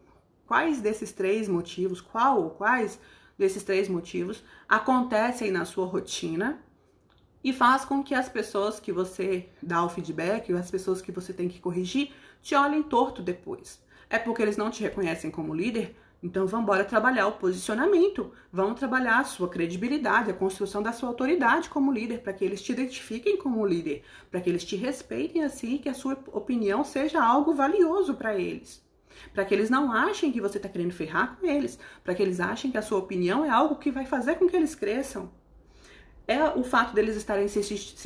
Quais desses 3 motivos, quais desses 3 motivos acontecem na sua rotina e faz com que as pessoas que você dá o feedback, as pessoas que você tem que corrigir, te olhem torto depois. É porque eles não te reconhecem como líder? Então vamos embora trabalhar o posicionamento, vamos trabalhar a sua credibilidade, a construção da sua autoridade como líder, para que eles te identifiquem como líder, para que eles te respeitem assim, que a sua opinião seja algo valioso para eles. Para que eles não achem que você está querendo ferrar com eles, para que eles achem que a sua opinião é algo que vai fazer com que eles cresçam. É o fato deles estarem se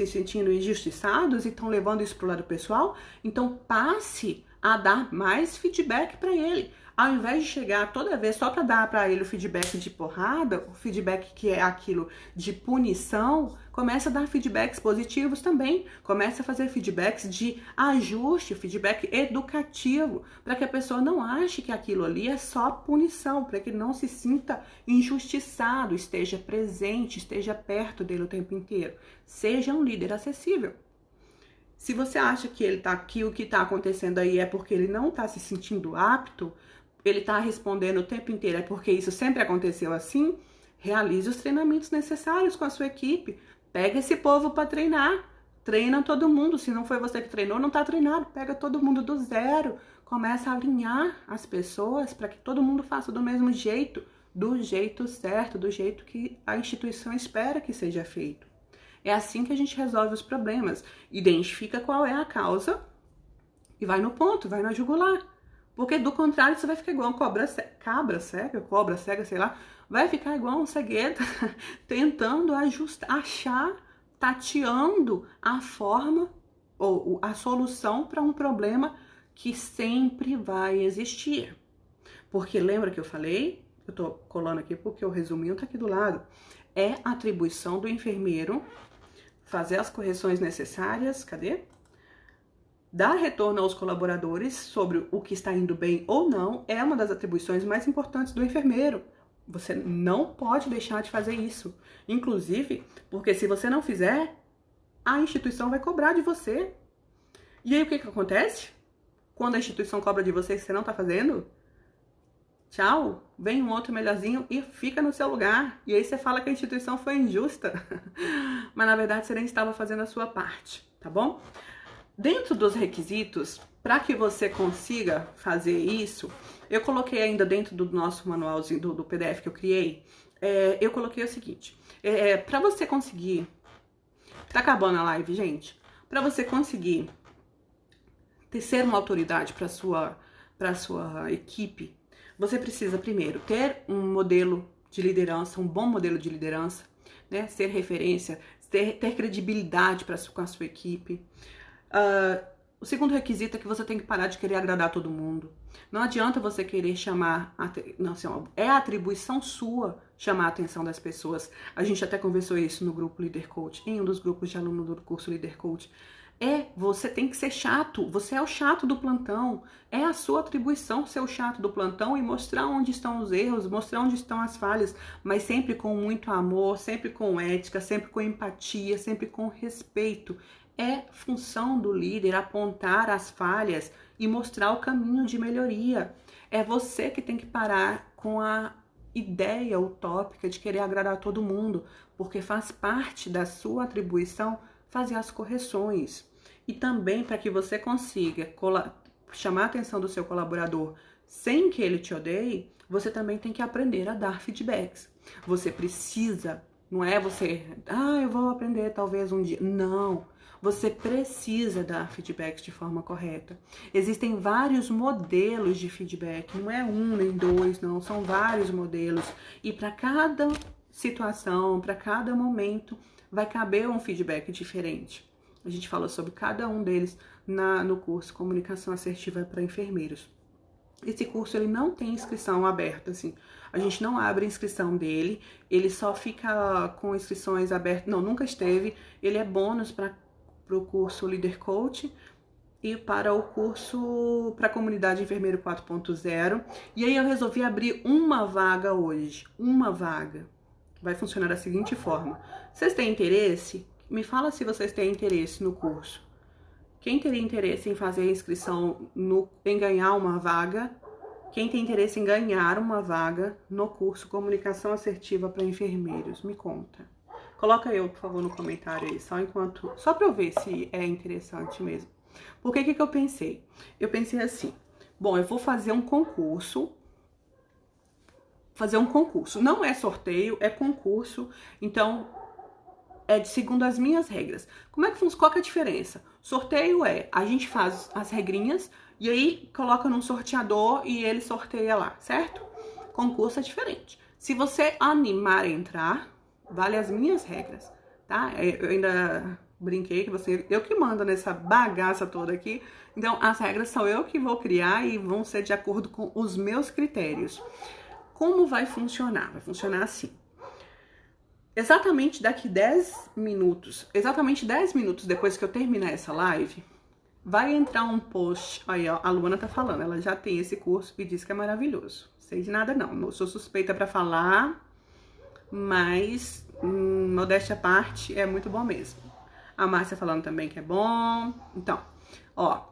sentindo injustiçados e estão levando isso para o lado pessoal, então passe a dar mais feedback para ele. Ao invés de chegar toda vez só para dar para ele o feedback de porrada, o feedback que é aquilo de punição, comece a dar feedbacks positivos também. Comece a fazer feedbacks de ajuste, feedback educativo, para que a pessoa não ache que aquilo ali é só punição, para que ele não se sinta injustiçado, esteja presente, esteja perto dele o tempo inteiro. Seja um líder acessível. Se você acha que o que está acontecendo aí é porque ele não está se sentindo apto, ele está respondendo o tempo inteiro, é porque isso sempre aconteceu assim, realize os treinamentos necessários com a sua equipe. Pega esse povo para treinar. Treina todo mundo. Se não foi você que treinou, não está treinado. Pega todo mundo do zero. Começa a alinhar as pessoas para que todo mundo faça do mesmo jeito, do jeito certo, do jeito que a instituição espera que seja feito. É assim que a gente resolve os problemas. Identifica qual é a causa e vai no ponto, vai na jugular. Porque do contrário, você vai ficar igual cabra cega, sei lá. Vai ficar igual um cegueta, tentando achar, tateando a forma ou a solução para um problema que sempre vai existir. Porque lembra que eu falei? Eu tô colando aqui porque o resuminho tá aqui do lado. É atribuição do enfermeiro fazer as correções necessárias, cadê? Dar retorno aos colaboradores sobre o que está indo bem ou não é uma das atribuições mais importantes do enfermeiro. Você não pode deixar de fazer isso. Inclusive, porque se você não fizer, a instituição vai cobrar de você. E aí o que acontece? Quando a instituição cobra de você e você não está fazendo, tchau, vem um outro melhorzinho e fica no seu lugar. E aí você fala que a instituição foi injusta. Mas na verdade você nem estava fazendo a sua parte, tá bom? Dentro dos requisitos, para que você consiga fazer isso, eu coloquei ainda dentro do nosso manualzinho, do PDF que eu criei, eu coloquei o seguinte, para você conseguir, tá acabando a live, gente, para você conseguir ser uma autoridade para sua equipe, você precisa primeiro ter um modelo de liderança, um bom modelo de liderança, né, ser referência, ter credibilidade com a sua equipe. O segundo requisito é que você tem que parar de querer agradar todo mundo. Não adianta você querer chamar... Não, assim, é atribuição sua chamar a atenção das pessoas. A gente até conversou isso no grupo Líder Coach, em um dos grupos de aluno do curso Líder Coach. Você tem que ser chato. Você é o chato do plantão. É a sua atribuição ser o chato do plantão e mostrar onde estão os erros, mostrar onde estão as falhas, mas sempre com muito amor, sempre com ética, sempre com empatia, sempre com respeito. É função do líder apontar as falhas e mostrar o caminho de melhoria. É você que tem que parar com a ideia utópica de querer agradar todo mundo, porque faz parte da sua atribuição fazer as correções. E também para que você consiga chamar a atenção do seu colaborador sem que ele te odeie, você também tem que aprender a dar feedbacks. Você precisa Não é você, eu vou aprender talvez um dia. Não. Você precisa dar feedbacks de forma correta. Existem vários modelos de feedback, não é um nem dois, não, são vários modelos. E para cada situação, para cada momento, vai caber um feedback diferente. A gente fala sobre cada um deles no curso Comunicação Assertiva para Enfermeiros. Esse curso ele não tem inscrição aberta, assim. A gente não abre a inscrição dele, ele só fica com inscrições abertas. Não, nunca esteve. Ele é bônus para o curso Leader Coach e para o curso para a Comunidade Enfermeiro 4.0. E aí eu resolvi abrir uma vaga hoje. Uma vaga. Vai funcionar da seguinte forma. Vocês têm interesse? Me fala se vocês têm interesse no curso. Quem teria interesse em fazer a inscrição em ganhar uma vaga? Quem tem interesse em ganhar uma vaga no curso Comunicação Assertiva para Enfermeiros? Me conta. Coloca eu, por favor, no comentário aí, só para eu ver se é interessante mesmo. Por que eu pensei? Eu pensei assim, bom, eu vou fazer um concurso. Não é sorteio, é concurso, então é segundo as minhas regras. Como é que funciona? Qual que é a diferença? Sorteio a gente faz as regrinhas e aí coloca num sorteador e ele sorteia lá, certo? Concurso é diferente. Se você animar a entrar, vale as minhas regras, tá? Eu ainda brinquei que eu que mando nessa bagaça toda aqui. Então, as regras são eu que vou criar e vão ser de acordo com os meus critérios. Como vai funcionar? Vai funcionar assim. Exatamente 10 minutos depois que eu terminar essa live, vai entrar um post. Aí, ó, a Luana tá falando, ela já tem esse curso e diz que é maravilhoso. Sei de nada não sou suspeita pra falar, mas modéstia à parte, é muito bom mesmo. A Márcia falando também que é bom. Então, ó,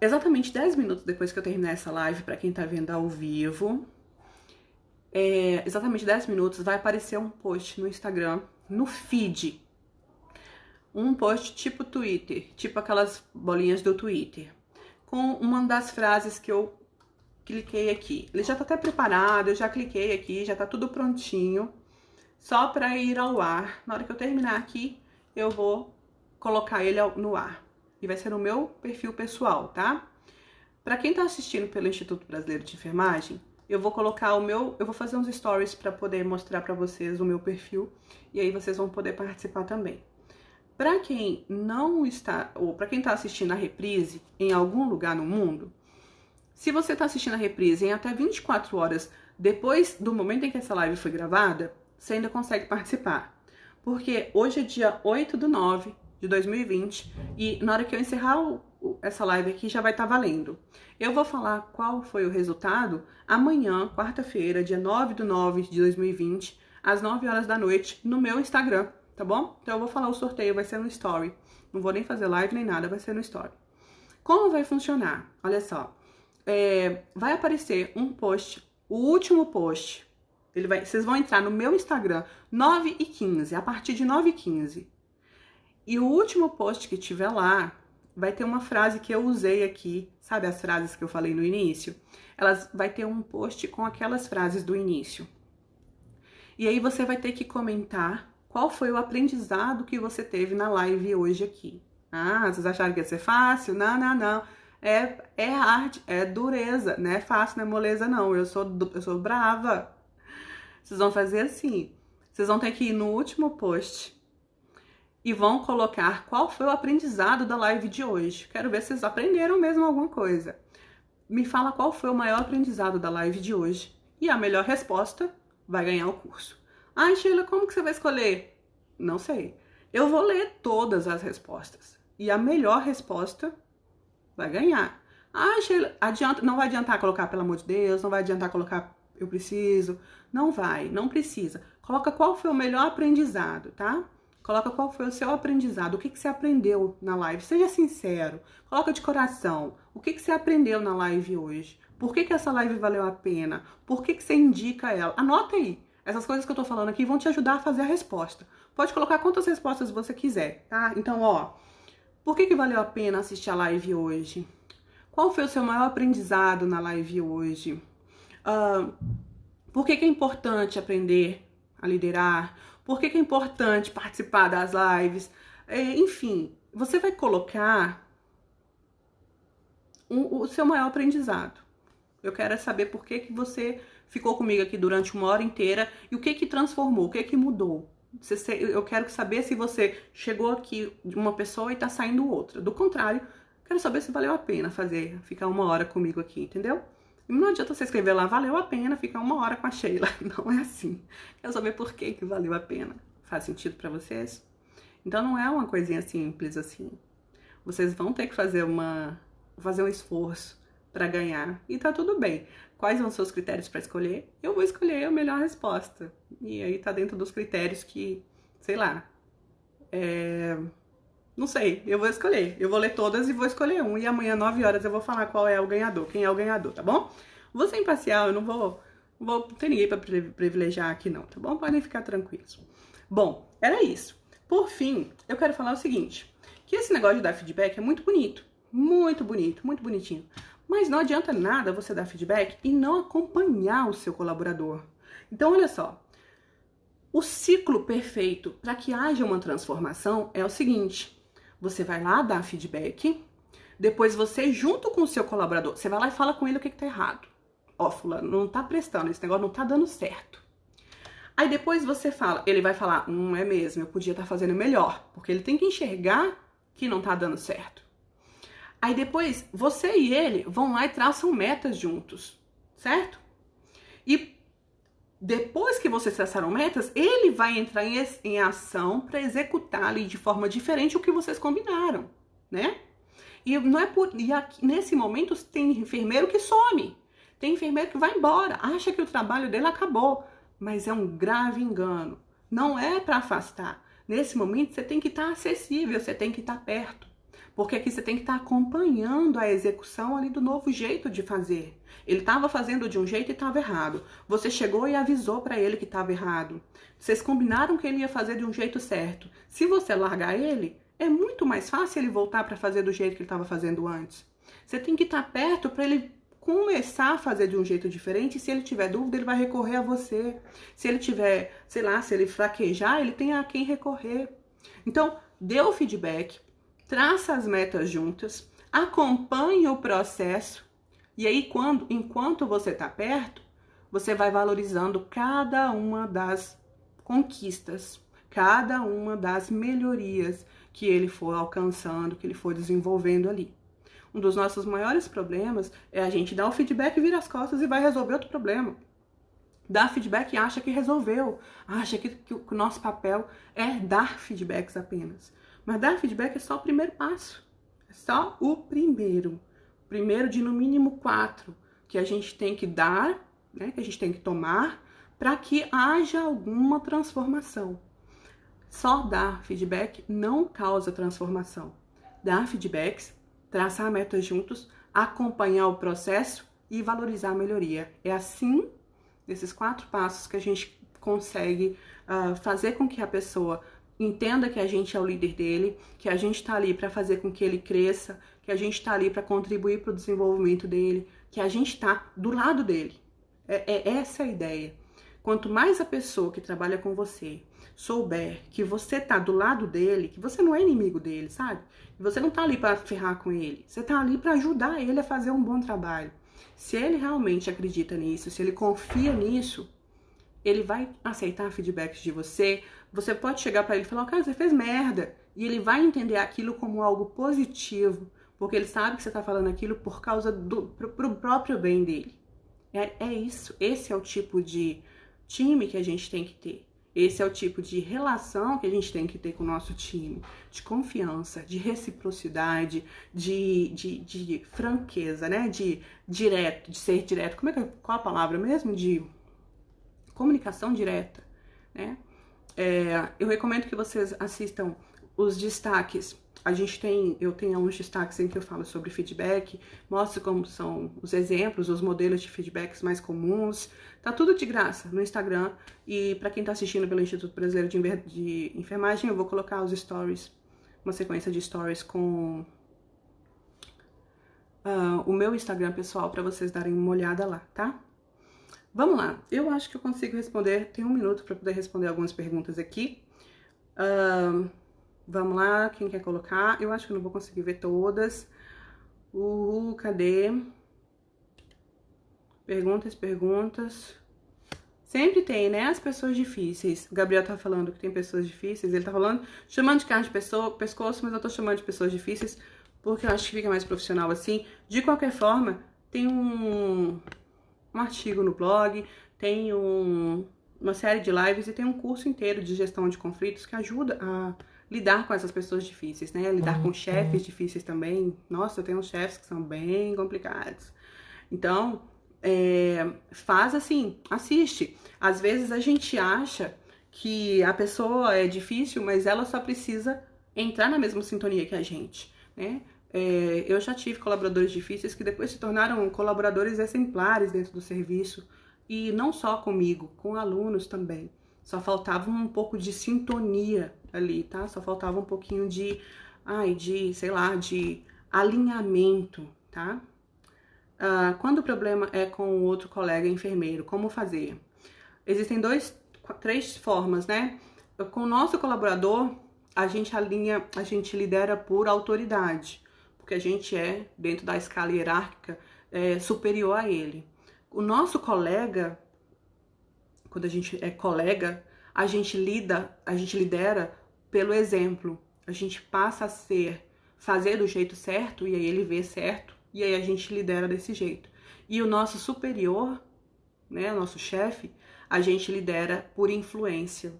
exatamente 10 minutos depois que eu terminar essa live, pra quem tá vendo ao vivo, exatamente 10 minutos, vai aparecer um post no Instagram, no feed. Um post tipo Twitter, tipo aquelas bolinhas do Twitter, com uma das frases que eu cliquei aqui. Ele já tá até preparado, eu já cliquei aqui, já tá tudo prontinho, só para ir ao ar. Na hora que eu terminar aqui, eu vou colocar ele no ar. E vai ser no meu perfil pessoal, tá? Para quem tá assistindo pelo Instituto Brasileiro de Enfermagem, eu vou colocar eu vou fazer uns stories para poder mostrar para vocês o meu perfil e aí vocês vão poder participar também. Para quem não está, ou para quem tá assistindo a reprise em algum lugar no mundo, se você tá assistindo a reprise em até 24 horas depois do momento em que essa live foi gravada, você ainda consegue participar. Porque hoje é dia 8/9 de 2020 e na hora que eu encerrar essa live aqui já vai estar valendo. Eu vou falar qual foi o resultado amanhã, quarta-feira, dia 9/9 de 2020, às 9 horas da noite, no meu Instagram, tá bom? Então eu vou falar o sorteio, vai ser no story. Não vou nem fazer live nem nada, vai ser no story. Como vai funcionar? Olha só. Vai aparecer um post, o último post. Vocês vão entrar no meu Instagram 9h15, a partir de 9h15. E o último post que tiver lá, vai ter uma frase que eu usei aqui, sabe as frases que eu falei no início? Vai ter um post com aquelas frases do início. E aí você vai ter que comentar qual foi o aprendizado que você teve na live hoje aqui. Vocês acharam que ia ser fácil? Não. É hard, é dureza, não é fácil, não é moleza não. Eu sou brava. Vocês vão fazer assim, vocês vão ter que ir no último post e vão colocar qual foi o aprendizado da live de hoje. Quero ver se vocês aprenderam mesmo alguma coisa. Me fala qual foi o maior aprendizado da live de hoje. E a melhor resposta vai ganhar o curso. Sheila, como que você vai escolher? Não sei. Eu vou ler todas as respostas. E a melhor resposta vai ganhar. Sheila, não vai adiantar colocar, pelo amor de Deus, não vai adiantar colocar eu preciso. Não precisa. Coloca qual foi o melhor aprendizado, tá? Coloca qual foi o seu aprendizado, o que você aprendeu na live. Seja sincero, coloca de coração. O que você aprendeu na live hoje? Por que essa live valeu a pena? Por que você indica ela? Anota aí. Essas coisas que eu tô falando aqui vão te ajudar a fazer a resposta. Pode colocar quantas respostas você quiser, tá? Então, por que valeu a pena assistir a live hoje? Qual foi o seu maior aprendizado na live hoje? Por que é importante aprender a liderar, por que é importante participar das lives, enfim, você vai colocar o seu maior aprendizado. Eu quero saber por que você ficou comigo aqui durante uma hora inteira e o que transformou, o que mudou. Eu quero saber se você chegou aqui de uma pessoa e tá saindo outra. Do contrário, quero saber se valeu a pena ficar uma hora comigo aqui, entendeu? E não adianta você escrever lá, valeu a pena ficar uma hora com a Sheila. Não é assim. Quero saber por que valeu a pena. Faz sentido pra vocês? Então não é uma coisinha simples assim. Vocês vão ter que fazer um esforço para ganhar e tá tudo bem. Quais são os seus critérios para escolher? Eu vou escolher a melhor resposta. E aí tá dentro dos critérios que, sei lá, não sei, eu vou escolher. Eu vou ler todas e vou escolher um. E amanhã, 9 horas, eu vou falar qual é o ganhador, quem é o ganhador, tá bom? Vou ser imparcial, eu não vou ter ninguém pra privilegiar aqui não, tá bom? Podem ficar tranquilos. Bom, era isso. Por fim, eu quero falar o seguinte, que esse negócio de dar feedback é muito bonito, muito bonitinho. Mas não adianta nada você dar feedback e não acompanhar o seu colaborador. Então, olha só, o ciclo perfeito para que haja uma transformação é o seguinte, você vai lá dar feedback, depois você, junto com o seu colaborador, você vai lá e fala com ele o que tá errado. Ó, fulano, não tá prestando, esse negócio não tá dando certo. Aí depois você fala, ele vai falar, é mesmo, eu podia estar fazendo melhor, porque ele tem que enxergar que não tá dando certo. Aí depois, você e ele vão lá e traçam metas juntos, certo? E depois que vocês traçaram metas, ele vai entrar em ação para executar ali de forma diferente o que vocês combinaram, né? E aqui, nesse momento tem enfermeiro que some, tem enfermeiro que vai embora, acha que o trabalho dele acabou, mas é um grave engano. Não é para afastar. Nesse momento você tem que estar acessível, você tem que estar perto. Porque aqui você tem que estar acompanhando a execução ali do novo jeito de fazer. Ele estava fazendo de um jeito e estava errado. Você chegou e avisou para ele que estava errado. Vocês combinaram que ele ia fazer de um jeito certo. Se você largar ele, é muito mais fácil ele voltar para fazer do jeito que ele estava fazendo antes. Você tem que estar perto para ele começar a fazer de um jeito diferente. Se ele tiver dúvida, ele vai recorrer a você. Se ele tiver, sei lá, se ele fraquejar, ele tem a quem recorrer. Então, dê o feedback. Traça as metas juntas, acompanhe o processo e aí enquanto você está perto, você vai valorizando cada uma das conquistas, cada uma das melhorias que ele for alcançando, que ele for desenvolvendo ali. Um dos nossos maiores problemas é a gente dar o feedback, vira as costas e vai resolver outro problema. Dá feedback e acha que resolveu, acha que o nosso papel é dar feedbacks apenas. Mas dar feedback é só o primeiro passo. É só o primeiro. Primeiro de no mínimo 4 que a gente tem que dar, né, que a gente tem que tomar para que haja alguma transformação. Só dar feedback não causa transformação. Dar feedbacks, traçar metas juntos, acompanhar o processo e valorizar a melhoria. É assim, nesses 4 passos, que a gente consegue fazer com que a pessoa entenda que a gente é o líder dele, que a gente está ali para fazer com que ele cresça, que a gente está ali para contribuir para o desenvolvimento dele, que a gente está do lado dele. É essa a ideia. Quanto mais a pessoa que trabalha com você souber que você está do lado dele, que você não é inimigo dele, sabe? Que você não está ali para ferrar com ele, você está ali para ajudar ele a fazer um bom trabalho. Se ele realmente acredita nisso, se ele confia nisso, ele vai aceitar feedbacks de você. Você pode chegar para ele e falar, cara, você fez merda. E ele vai entender aquilo como algo positivo, porque ele sabe que você está falando aquilo por causa pro próprio bem dele. É isso. Esse é o tipo de time que a gente tem que ter. Esse é o tipo de relação que a gente tem que ter com o nosso time. De confiança, de reciprocidade, de franqueza, né? De ser direto. Qual a palavra mesmo? De comunicação direta, né? Eu recomendo que vocês assistam os destaques. Eu tenho alguns destaques em que eu falo sobre feedback, mostro como são os exemplos, os modelos de feedbacks mais comuns. Tá tudo de graça no Instagram. E para quem tá assistindo pelo Instituto Brasileiro de Enfermagem, eu vou colocar os stories, uma sequência de stories com o meu Instagram pessoal para vocês darem uma olhada lá, tá? Vamos lá, eu acho que eu consigo responder, tem 1 minuto para poder responder algumas perguntas aqui. Vamos lá, quem quer colocar? Eu acho que eu não vou conseguir ver todas. Cadê? Perguntas. Sempre tem, né? As pessoas difíceis. O Gabriel tá falando que tem pessoas difíceis. Ele tá falando, chamando de carne de pescoço, mas eu tô chamando de pessoas difíceis porque eu acho que fica mais profissional assim. De qualquer forma, tem um artigo no blog, tem uma série de lives e tem um curso inteiro de gestão de conflitos que ajuda a lidar com essas pessoas difíceis, né? Lidar com chefes difíceis também. Nossa, eu tenho uns chefes que são bem complicados. Então, faz assim, assiste. Às vezes a gente acha que a pessoa é difícil, mas ela só precisa entrar na mesma sintonia que a gente, né? Eu já tive colaboradores difíceis que depois se tornaram colaboradores exemplares dentro do serviço, e não só comigo, com alunos também. Só faltava um pouco de sintonia ali, tá? Só faltava um pouquinho sei lá, de alinhamento, tá? Quando o problema é com o outro colega enfermeiro, como fazer? Existem 3 formas, né? Com o nosso colaborador, a gente lidera por autoridade, porque a gente é, dentro da escala hierárquica, superior a ele. O nosso colega, quando a gente é colega, a gente lidera pelo exemplo. A gente passa a fazer do jeito certo, e aí ele vê certo, e aí a gente lidera desse jeito. E o nosso superior, né, o nosso chefe, a gente lidera por influência.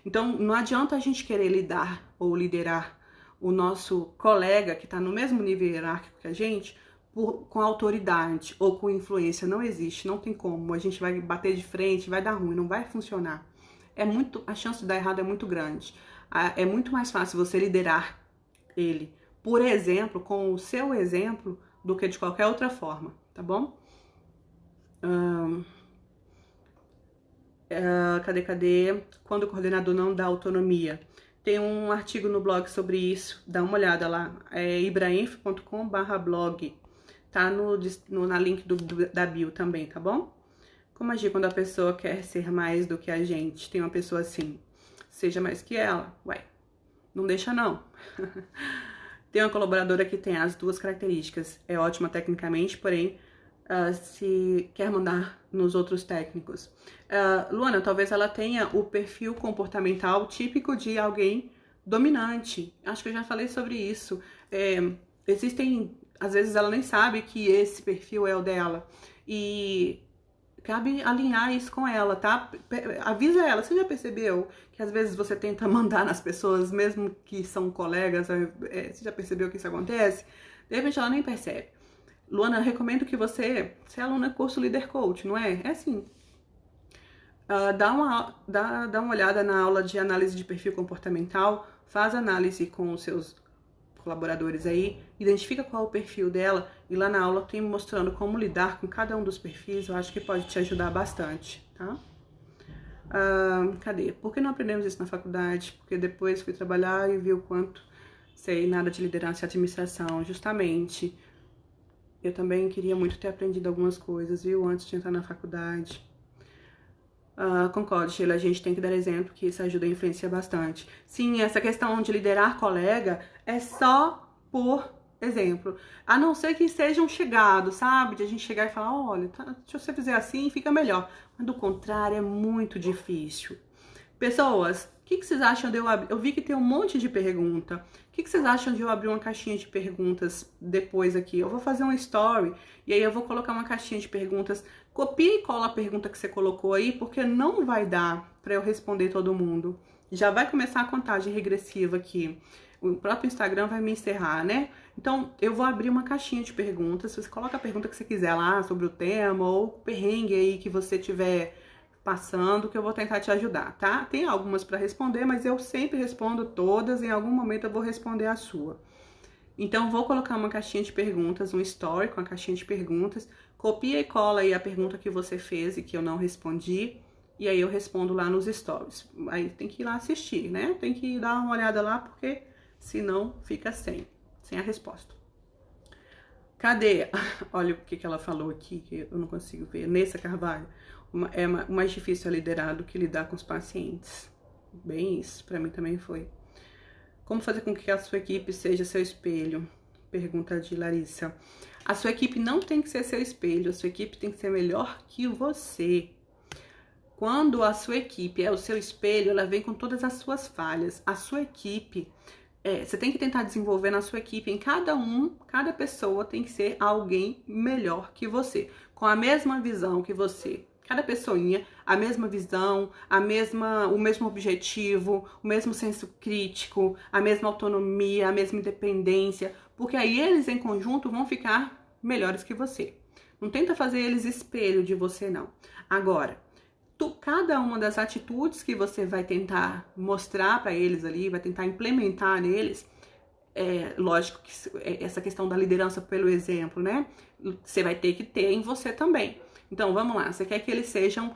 Então, não adianta a gente querer lidar ou liderar o nosso colega que está no mesmo nível hierárquico que a gente com autoridade ou com influência. Não existe, não tem como. A gente vai bater de frente, vai dar ruim, não vai funcionar. A chance de dar errado é muito grande. É muito mais fácil você liderar ele, por exemplo, com o seu exemplo, do que de qualquer outra forma, tá bom? Cadê? Quando o coordenador não dá autonomia. Tem um artigo no blog sobre isso, dá uma olhada lá. É ibrainf.com/blog. Tá na link da bio também, tá bom? Como agir quando a pessoa quer ser mais do que a gente? Tem uma pessoa assim, seja mais que ela. Ué, não deixa não. Tem uma colaboradora que tem as 2 características. É ótima tecnicamente, porém, se quer mandar nos outros técnicos. Luana, talvez ela tenha o perfil comportamental típico de alguém dominante. Acho que eu já falei sobre isso. Às vezes ela nem sabe que esse perfil é o dela. E cabe alinhar isso com ela, tá? Avisa ela, você já percebeu que às vezes você tenta mandar nas pessoas, mesmo que são colegas, você já percebeu que isso acontece? De repente ela nem percebe. Luana, eu recomendo que você é aluna do curso Leader Coach, não é? É assim. Dá uma olhada na aula de análise de perfil comportamental, faz análise com os seus colaboradores aí, identifica qual é o perfil dela, e lá na aula tem mostrando como lidar com cada um dos perfis. Eu acho que pode te ajudar bastante, tá? Cadê? Por que não aprendemos isso na faculdade? Porque depois fui trabalhar e vi o quanto sei nada de liderança e administração. Justamente, eu também queria muito ter aprendido algumas coisas, viu? Antes de entrar na faculdade. Concordo, Sheila, a gente tem que dar exemplo, que isso ajuda a influenciar bastante. Sim, essa questão de liderar colega é só por exemplo. A não ser que sejam chegados, sabe? De a gente chegar e falar, olha, se você fizer assim, fica melhor. Mas do contrário, é muito difícil. Pessoas, o que vocês acham de eu abrir? Eu vi que tem um monte de pergunta. O que vocês acham de eu abrir uma caixinha de perguntas depois aqui? Eu vou fazer um story e aí eu vou colocar uma caixinha de perguntas. Copia e cola a pergunta que você colocou aí, porque não vai dar para eu responder todo mundo. Já vai começar a contagem regressiva aqui. O próprio Instagram vai me encerrar, né? Então, eu vou abrir uma caixinha de perguntas. Você coloca a pergunta que você quiser lá sobre o tema ou o perrengue aí que você tiver passando, que eu vou tentar te ajudar, tá? Tem algumas para responder, mas eu sempre respondo todas. Em algum momento eu vou responder a sua. Então, vou colocar uma caixinha de perguntas, um story com a caixinha de perguntas. Copia e cola aí a pergunta que você fez e que eu não respondi. E aí eu respondo lá nos stories. Aí tem que ir lá assistir, né? Tem que dar uma olhada lá, porque senão fica sem a resposta. Cadê? Olha o que ela falou aqui, que eu não consigo ver. Nessa Carvalho. O mais difícil é liderar do que lidar com os pacientes. Bem isso, pra mim também foi. Como fazer com que a sua equipe seja seu espelho? Pergunta de Larissa. A sua equipe não tem que ser seu espelho, a sua equipe tem que ser melhor que você. Quando a sua equipe é o seu espelho, ela vem com todas as suas falhas. A sua equipe, você tem que tentar desenvolver na sua equipe, em cada pessoa tem que ser alguém melhor que você, com a mesma visão que você. Cada pessoinha, a mesma visão, o mesmo objetivo, o mesmo senso crítico, a mesma autonomia, a mesma independência, porque aí eles em conjunto vão ficar melhores que você. Não tenta fazer eles espelho de você, não. Agora, cada uma das atitudes que você vai tentar mostrar para eles ali, vai tentar implementar neles, lógico que essa questão da liderança pelo exemplo, né? Você vai ter que ter em você também. Então, vamos lá, você quer que eles sejam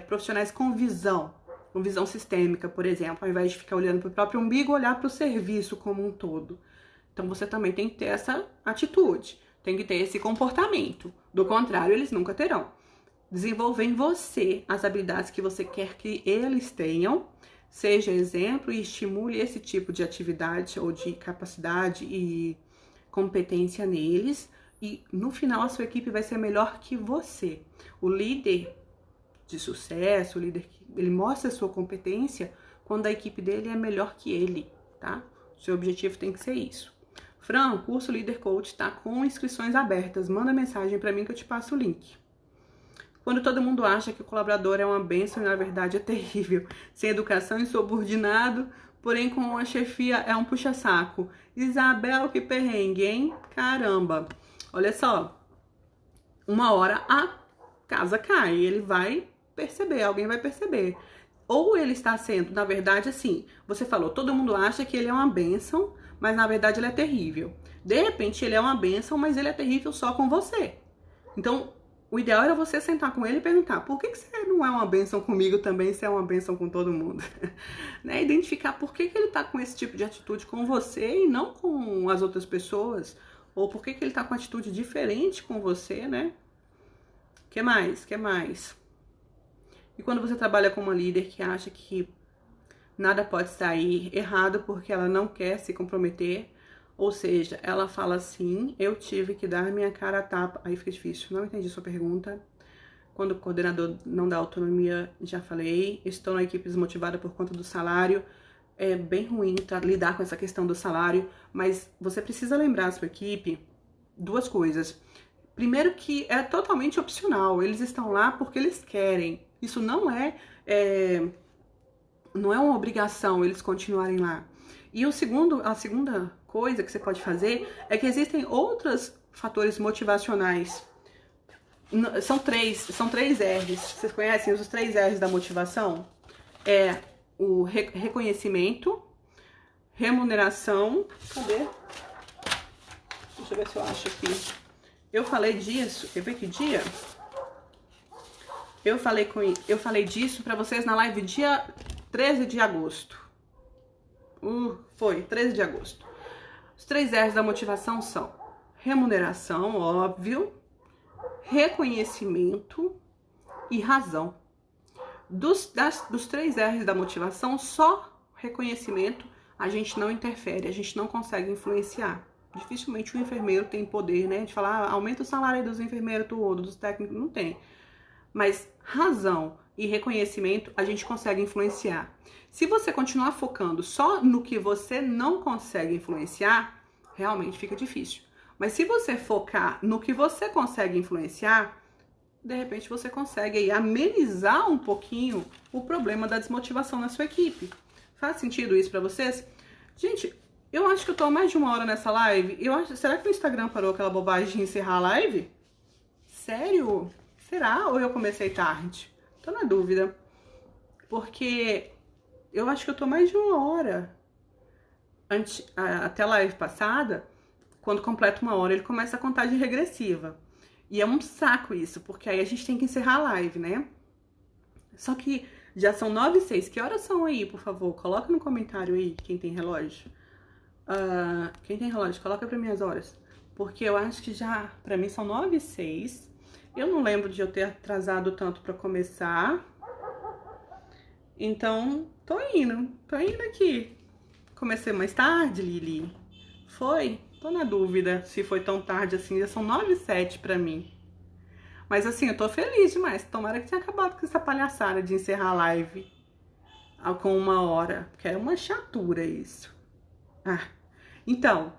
profissionais com visão sistêmica, por exemplo, ao invés de ficar olhando para o próprio umbigo, olhar para o serviço como um todo. Então, você também tem que ter essa atitude, tem que ter esse comportamento. Do contrário, eles nunca terão. Desenvolver em você as habilidades que você quer que eles tenham, seja exemplo e estimule esse tipo de atividade ou de capacidade e competência neles. E no final a sua equipe vai ser melhor que você. O líder de sucesso, o líder que ele mostra a sua competência quando a equipe dele é melhor que ele, tá? O seu objetivo tem que ser isso. Fran, o curso Líder Coach tá com inscrições abertas. Manda mensagem para mim que eu te passo o link. Quando todo mundo acha que o colaborador é uma bênção e na verdade é terrível. Sem educação, insubordinado, porém com a chefia é um puxa-saco. Isabel, que perrengue, hein? Caramba! Olha só, uma hora a casa cai, ele vai perceber, alguém vai perceber. Ou ele está sendo, na verdade, assim, você falou, todo mundo acha que ele é uma bênção, mas na verdade ele é terrível. De repente ele é uma bênção, mas ele é terrível só com você. Então, o ideal era você sentar com ele e perguntar, por que você não é uma bênção comigo também, se é uma bênção com todo mundo? Né? Identificar por que ele está com esse tipo de atitude com você e não com as outras pessoas. Ou por que ele tá com uma atitude diferente com você, né? Que mais? E quando você trabalha com uma líder que acha que nada pode sair errado porque ela não quer se comprometer, ou seja, ela fala assim, eu tive que dar minha cara a tapa. Aí fica difícil, não entendi sua pergunta. Quando o coordenador não dá autonomia, já falei. Estou na equipe desmotivada por conta do salário. É bem ruim lidar com essa questão do salário, mas você precisa lembrar a sua equipe duas coisas. Primeiro que é totalmente opcional, eles estão lá porque eles querem. Isso não é uma obrigação eles continuarem lá. E a segunda coisa que você pode fazer é que existem outros fatores motivacionais. São três R's. Vocês conhecem os 3 R's da motivação? É o reconhecimento, remuneração. Cadê? Deixa eu ver se eu acho aqui. Eu falei disso. Quer ver que dia? Eu falei disso pra vocês na live dia 13 de agosto. Foi, 13 de agosto. Os 3 R's da motivação são remuneração, óbvio, reconhecimento e razão. Dos 3 R's da motivação, só reconhecimento a gente não interfere, a gente não consegue influenciar. Dificilmente o enfermeiro tem poder, né, de falar, aumenta o salário dos enfermeiros todos, dos técnicos, não tem. Mas razão e reconhecimento a gente consegue influenciar. Se você continuar focando só no que você não consegue influenciar, realmente fica difícil. Mas se você focar no que você consegue influenciar, de repente você consegue aí amenizar um pouquinho o problema da desmotivação na sua equipe. Faz sentido isso pra vocês? Gente, eu acho que eu tô há mais de 1 hora nessa live. Será que o Instagram parou aquela bobagem de encerrar a live? Sério? Será? Ou eu comecei tarde? Tô na dúvida. Porque eu acho que eu tô mais de 1 hora. Até a live passada, quando completa 1 hora, ele começa a contagem regressiva. E é um saco isso, porque aí a gente tem que encerrar a live, né? Só que já são 9h06. Que horas são aí, por favor? Coloca no comentário aí, quem tem relógio. Quem tem relógio, coloca pra mim as horas. Porque eu acho que já, pra mim, são 9h06. Eu não lembro de eu ter atrasado tanto pra começar. Então, tô indo aqui. Comecei mais tarde, Lili? Foi? Tô na dúvida se foi tão tarde assim. Já são 9h07 pra mim. Mas assim, eu tô feliz demais. Tomara que tenha acabado com essa palhaçada de encerrar a live com 1 hora. Porque é uma chatura isso. Então,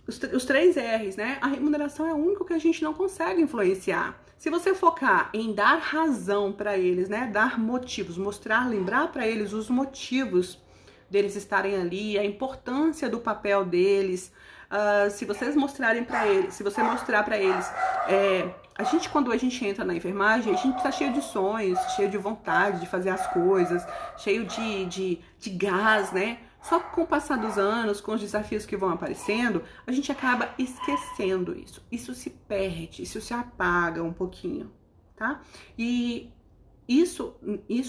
os 3 R's, né? A remuneração é o único que a gente não consegue influenciar. Se você focar em dar razão para eles, né? Dar motivos, lembrar para eles os motivos deles estarem ali, a importância do papel deles. Se vocês mostrarem para eles, se você mostrar para eles, quando a gente entra na enfermagem, a gente tá cheio de sonhos, cheio de vontade de fazer as coisas, cheio de gás, né? Só que com o passar dos anos, com os desafios que vão aparecendo, a gente acaba esquecendo isso. Isso se perde, isso se apaga um pouquinho, tá? E isso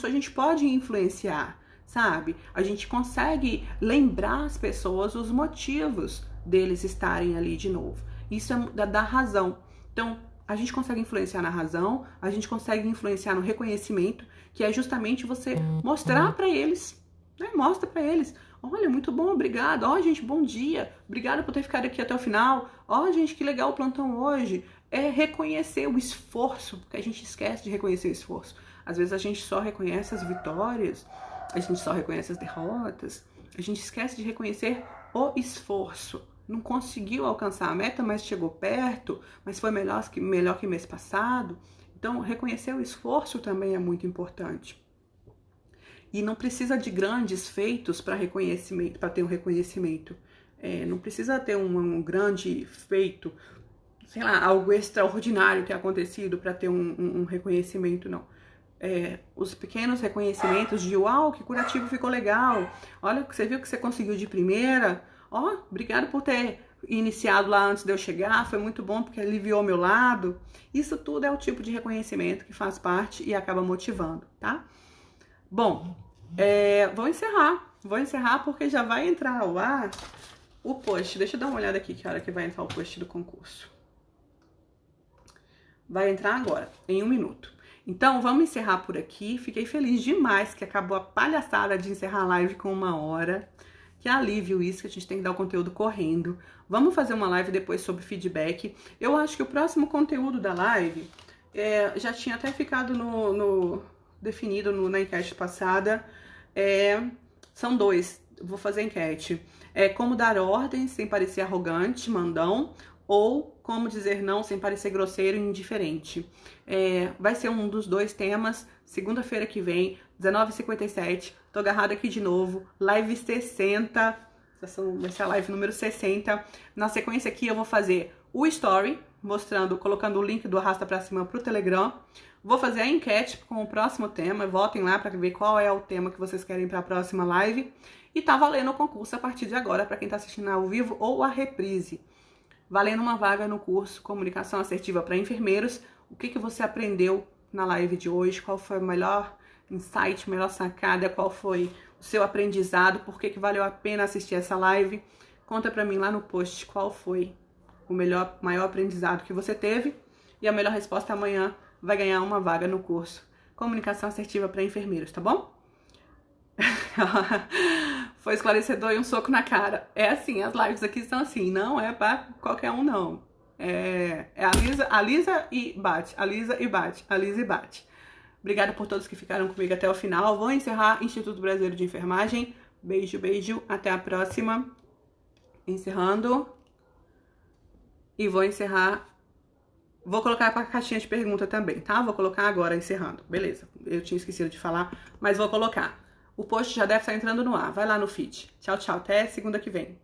a gente pode influenciar, sabe? A gente consegue lembrar as pessoas os motivos deles estarem ali de novo. Isso é da razão. Então, a gente consegue influenciar na razão, a gente consegue influenciar no reconhecimento, que é justamente você mostrar para eles, né? Mostra para eles. Olha, muito bom, obrigado. Ó, gente, bom dia. Obrigada por ter ficado aqui até o final. Ó, gente, que legal o plantão hoje. É reconhecer o esforço, porque a gente esquece de reconhecer o esforço. Às vezes a gente só reconhece as vitórias, a gente só reconhece as derrotas, a gente esquece de reconhecer o esforço. Não conseguiu alcançar a meta, mas chegou perto, mas foi melhor que mês passado. Então, reconhecer o esforço também é muito importante. E não precisa de grandes feitos para reconhecimento, para ter um reconhecimento. Não precisa ter um grande feito, sei lá, algo extraordinário que é acontecido para ter um reconhecimento, não. Os pequenos reconhecimentos de uau, que curativo ficou legal. Olha, você viu que você conseguiu de primeira. Ó, obrigado por ter iniciado lá antes de eu chegar. Foi muito bom porque aliviou meu lado. Isso tudo é o tipo de reconhecimento que faz parte e acaba motivando, tá? Bom, vou encerrar porque já vai entrar ao ar o post. Deixa eu dar uma olhada aqui que hora que vai entrar o post do concurso. Vai entrar agora, em 1 minuto. Então, vamos encerrar por aqui. Fiquei feliz demais que acabou a palhaçada de encerrar a live com 1 hora. Que alívio isso, que a gente tem que dar o conteúdo correndo. Vamos fazer uma live depois sobre feedback. Eu acho que o próximo conteúdo da live já tinha até ficado definido na enquete passada. São 2. Vou fazer a enquete. Como dar ordens sem parecer arrogante, mandão, ou como dizer não sem parecer grosseiro e indiferente. Vai ser um dos 2 temas, segunda-feira que vem, 19h57. Tô agarrada aqui de novo, live 60, vai ser a live número 60. Na sequência aqui eu vou fazer o story, colocando o link do Arrasta Pra Cima pro Telegram. Vou fazer a enquete com o próximo tema, votem lá para ver qual é o tema que vocês querem para a próxima live. E tá valendo o concurso a partir de agora, para quem tá assistindo ao vivo ou a reprise. Valendo uma vaga no curso Comunicação Assertiva para Enfermeiros. O que você aprendeu na live de hoje? Qual foi o melhor insight, melhor sacada? Qual foi o seu aprendizado? Por que valeu a pena assistir essa live? Conta pra mim lá no post qual foi o maior aprendizado que você teve. E a melhor resposta amanhã vai ganhar uma vaga no curso Comunicação Assertiva para Enfermeiros, tá bom? Foi esclarecedor e um soco na cara. É assim, as lives aqui são assim, não é pra qualquer um, não. Alisa e bate, Alisa e bate, Alisa e bate. Obrigada por todos que ficaram comigo até o final. Vou encerrar Instituto Brasileiro de Enfermagem. Beijo, beijo. Até a próxima. Encerrando. E vou encerrar. Vou colocar a caixinha de pergunta também, tá? Vou colocar agora, encerrando. Beleza. Eu tinha esquecido de falar, mas vou colocar. O post já deve estar entrando no ar. Vai lá no feed. Tchau, tchau. Até segunda que vem.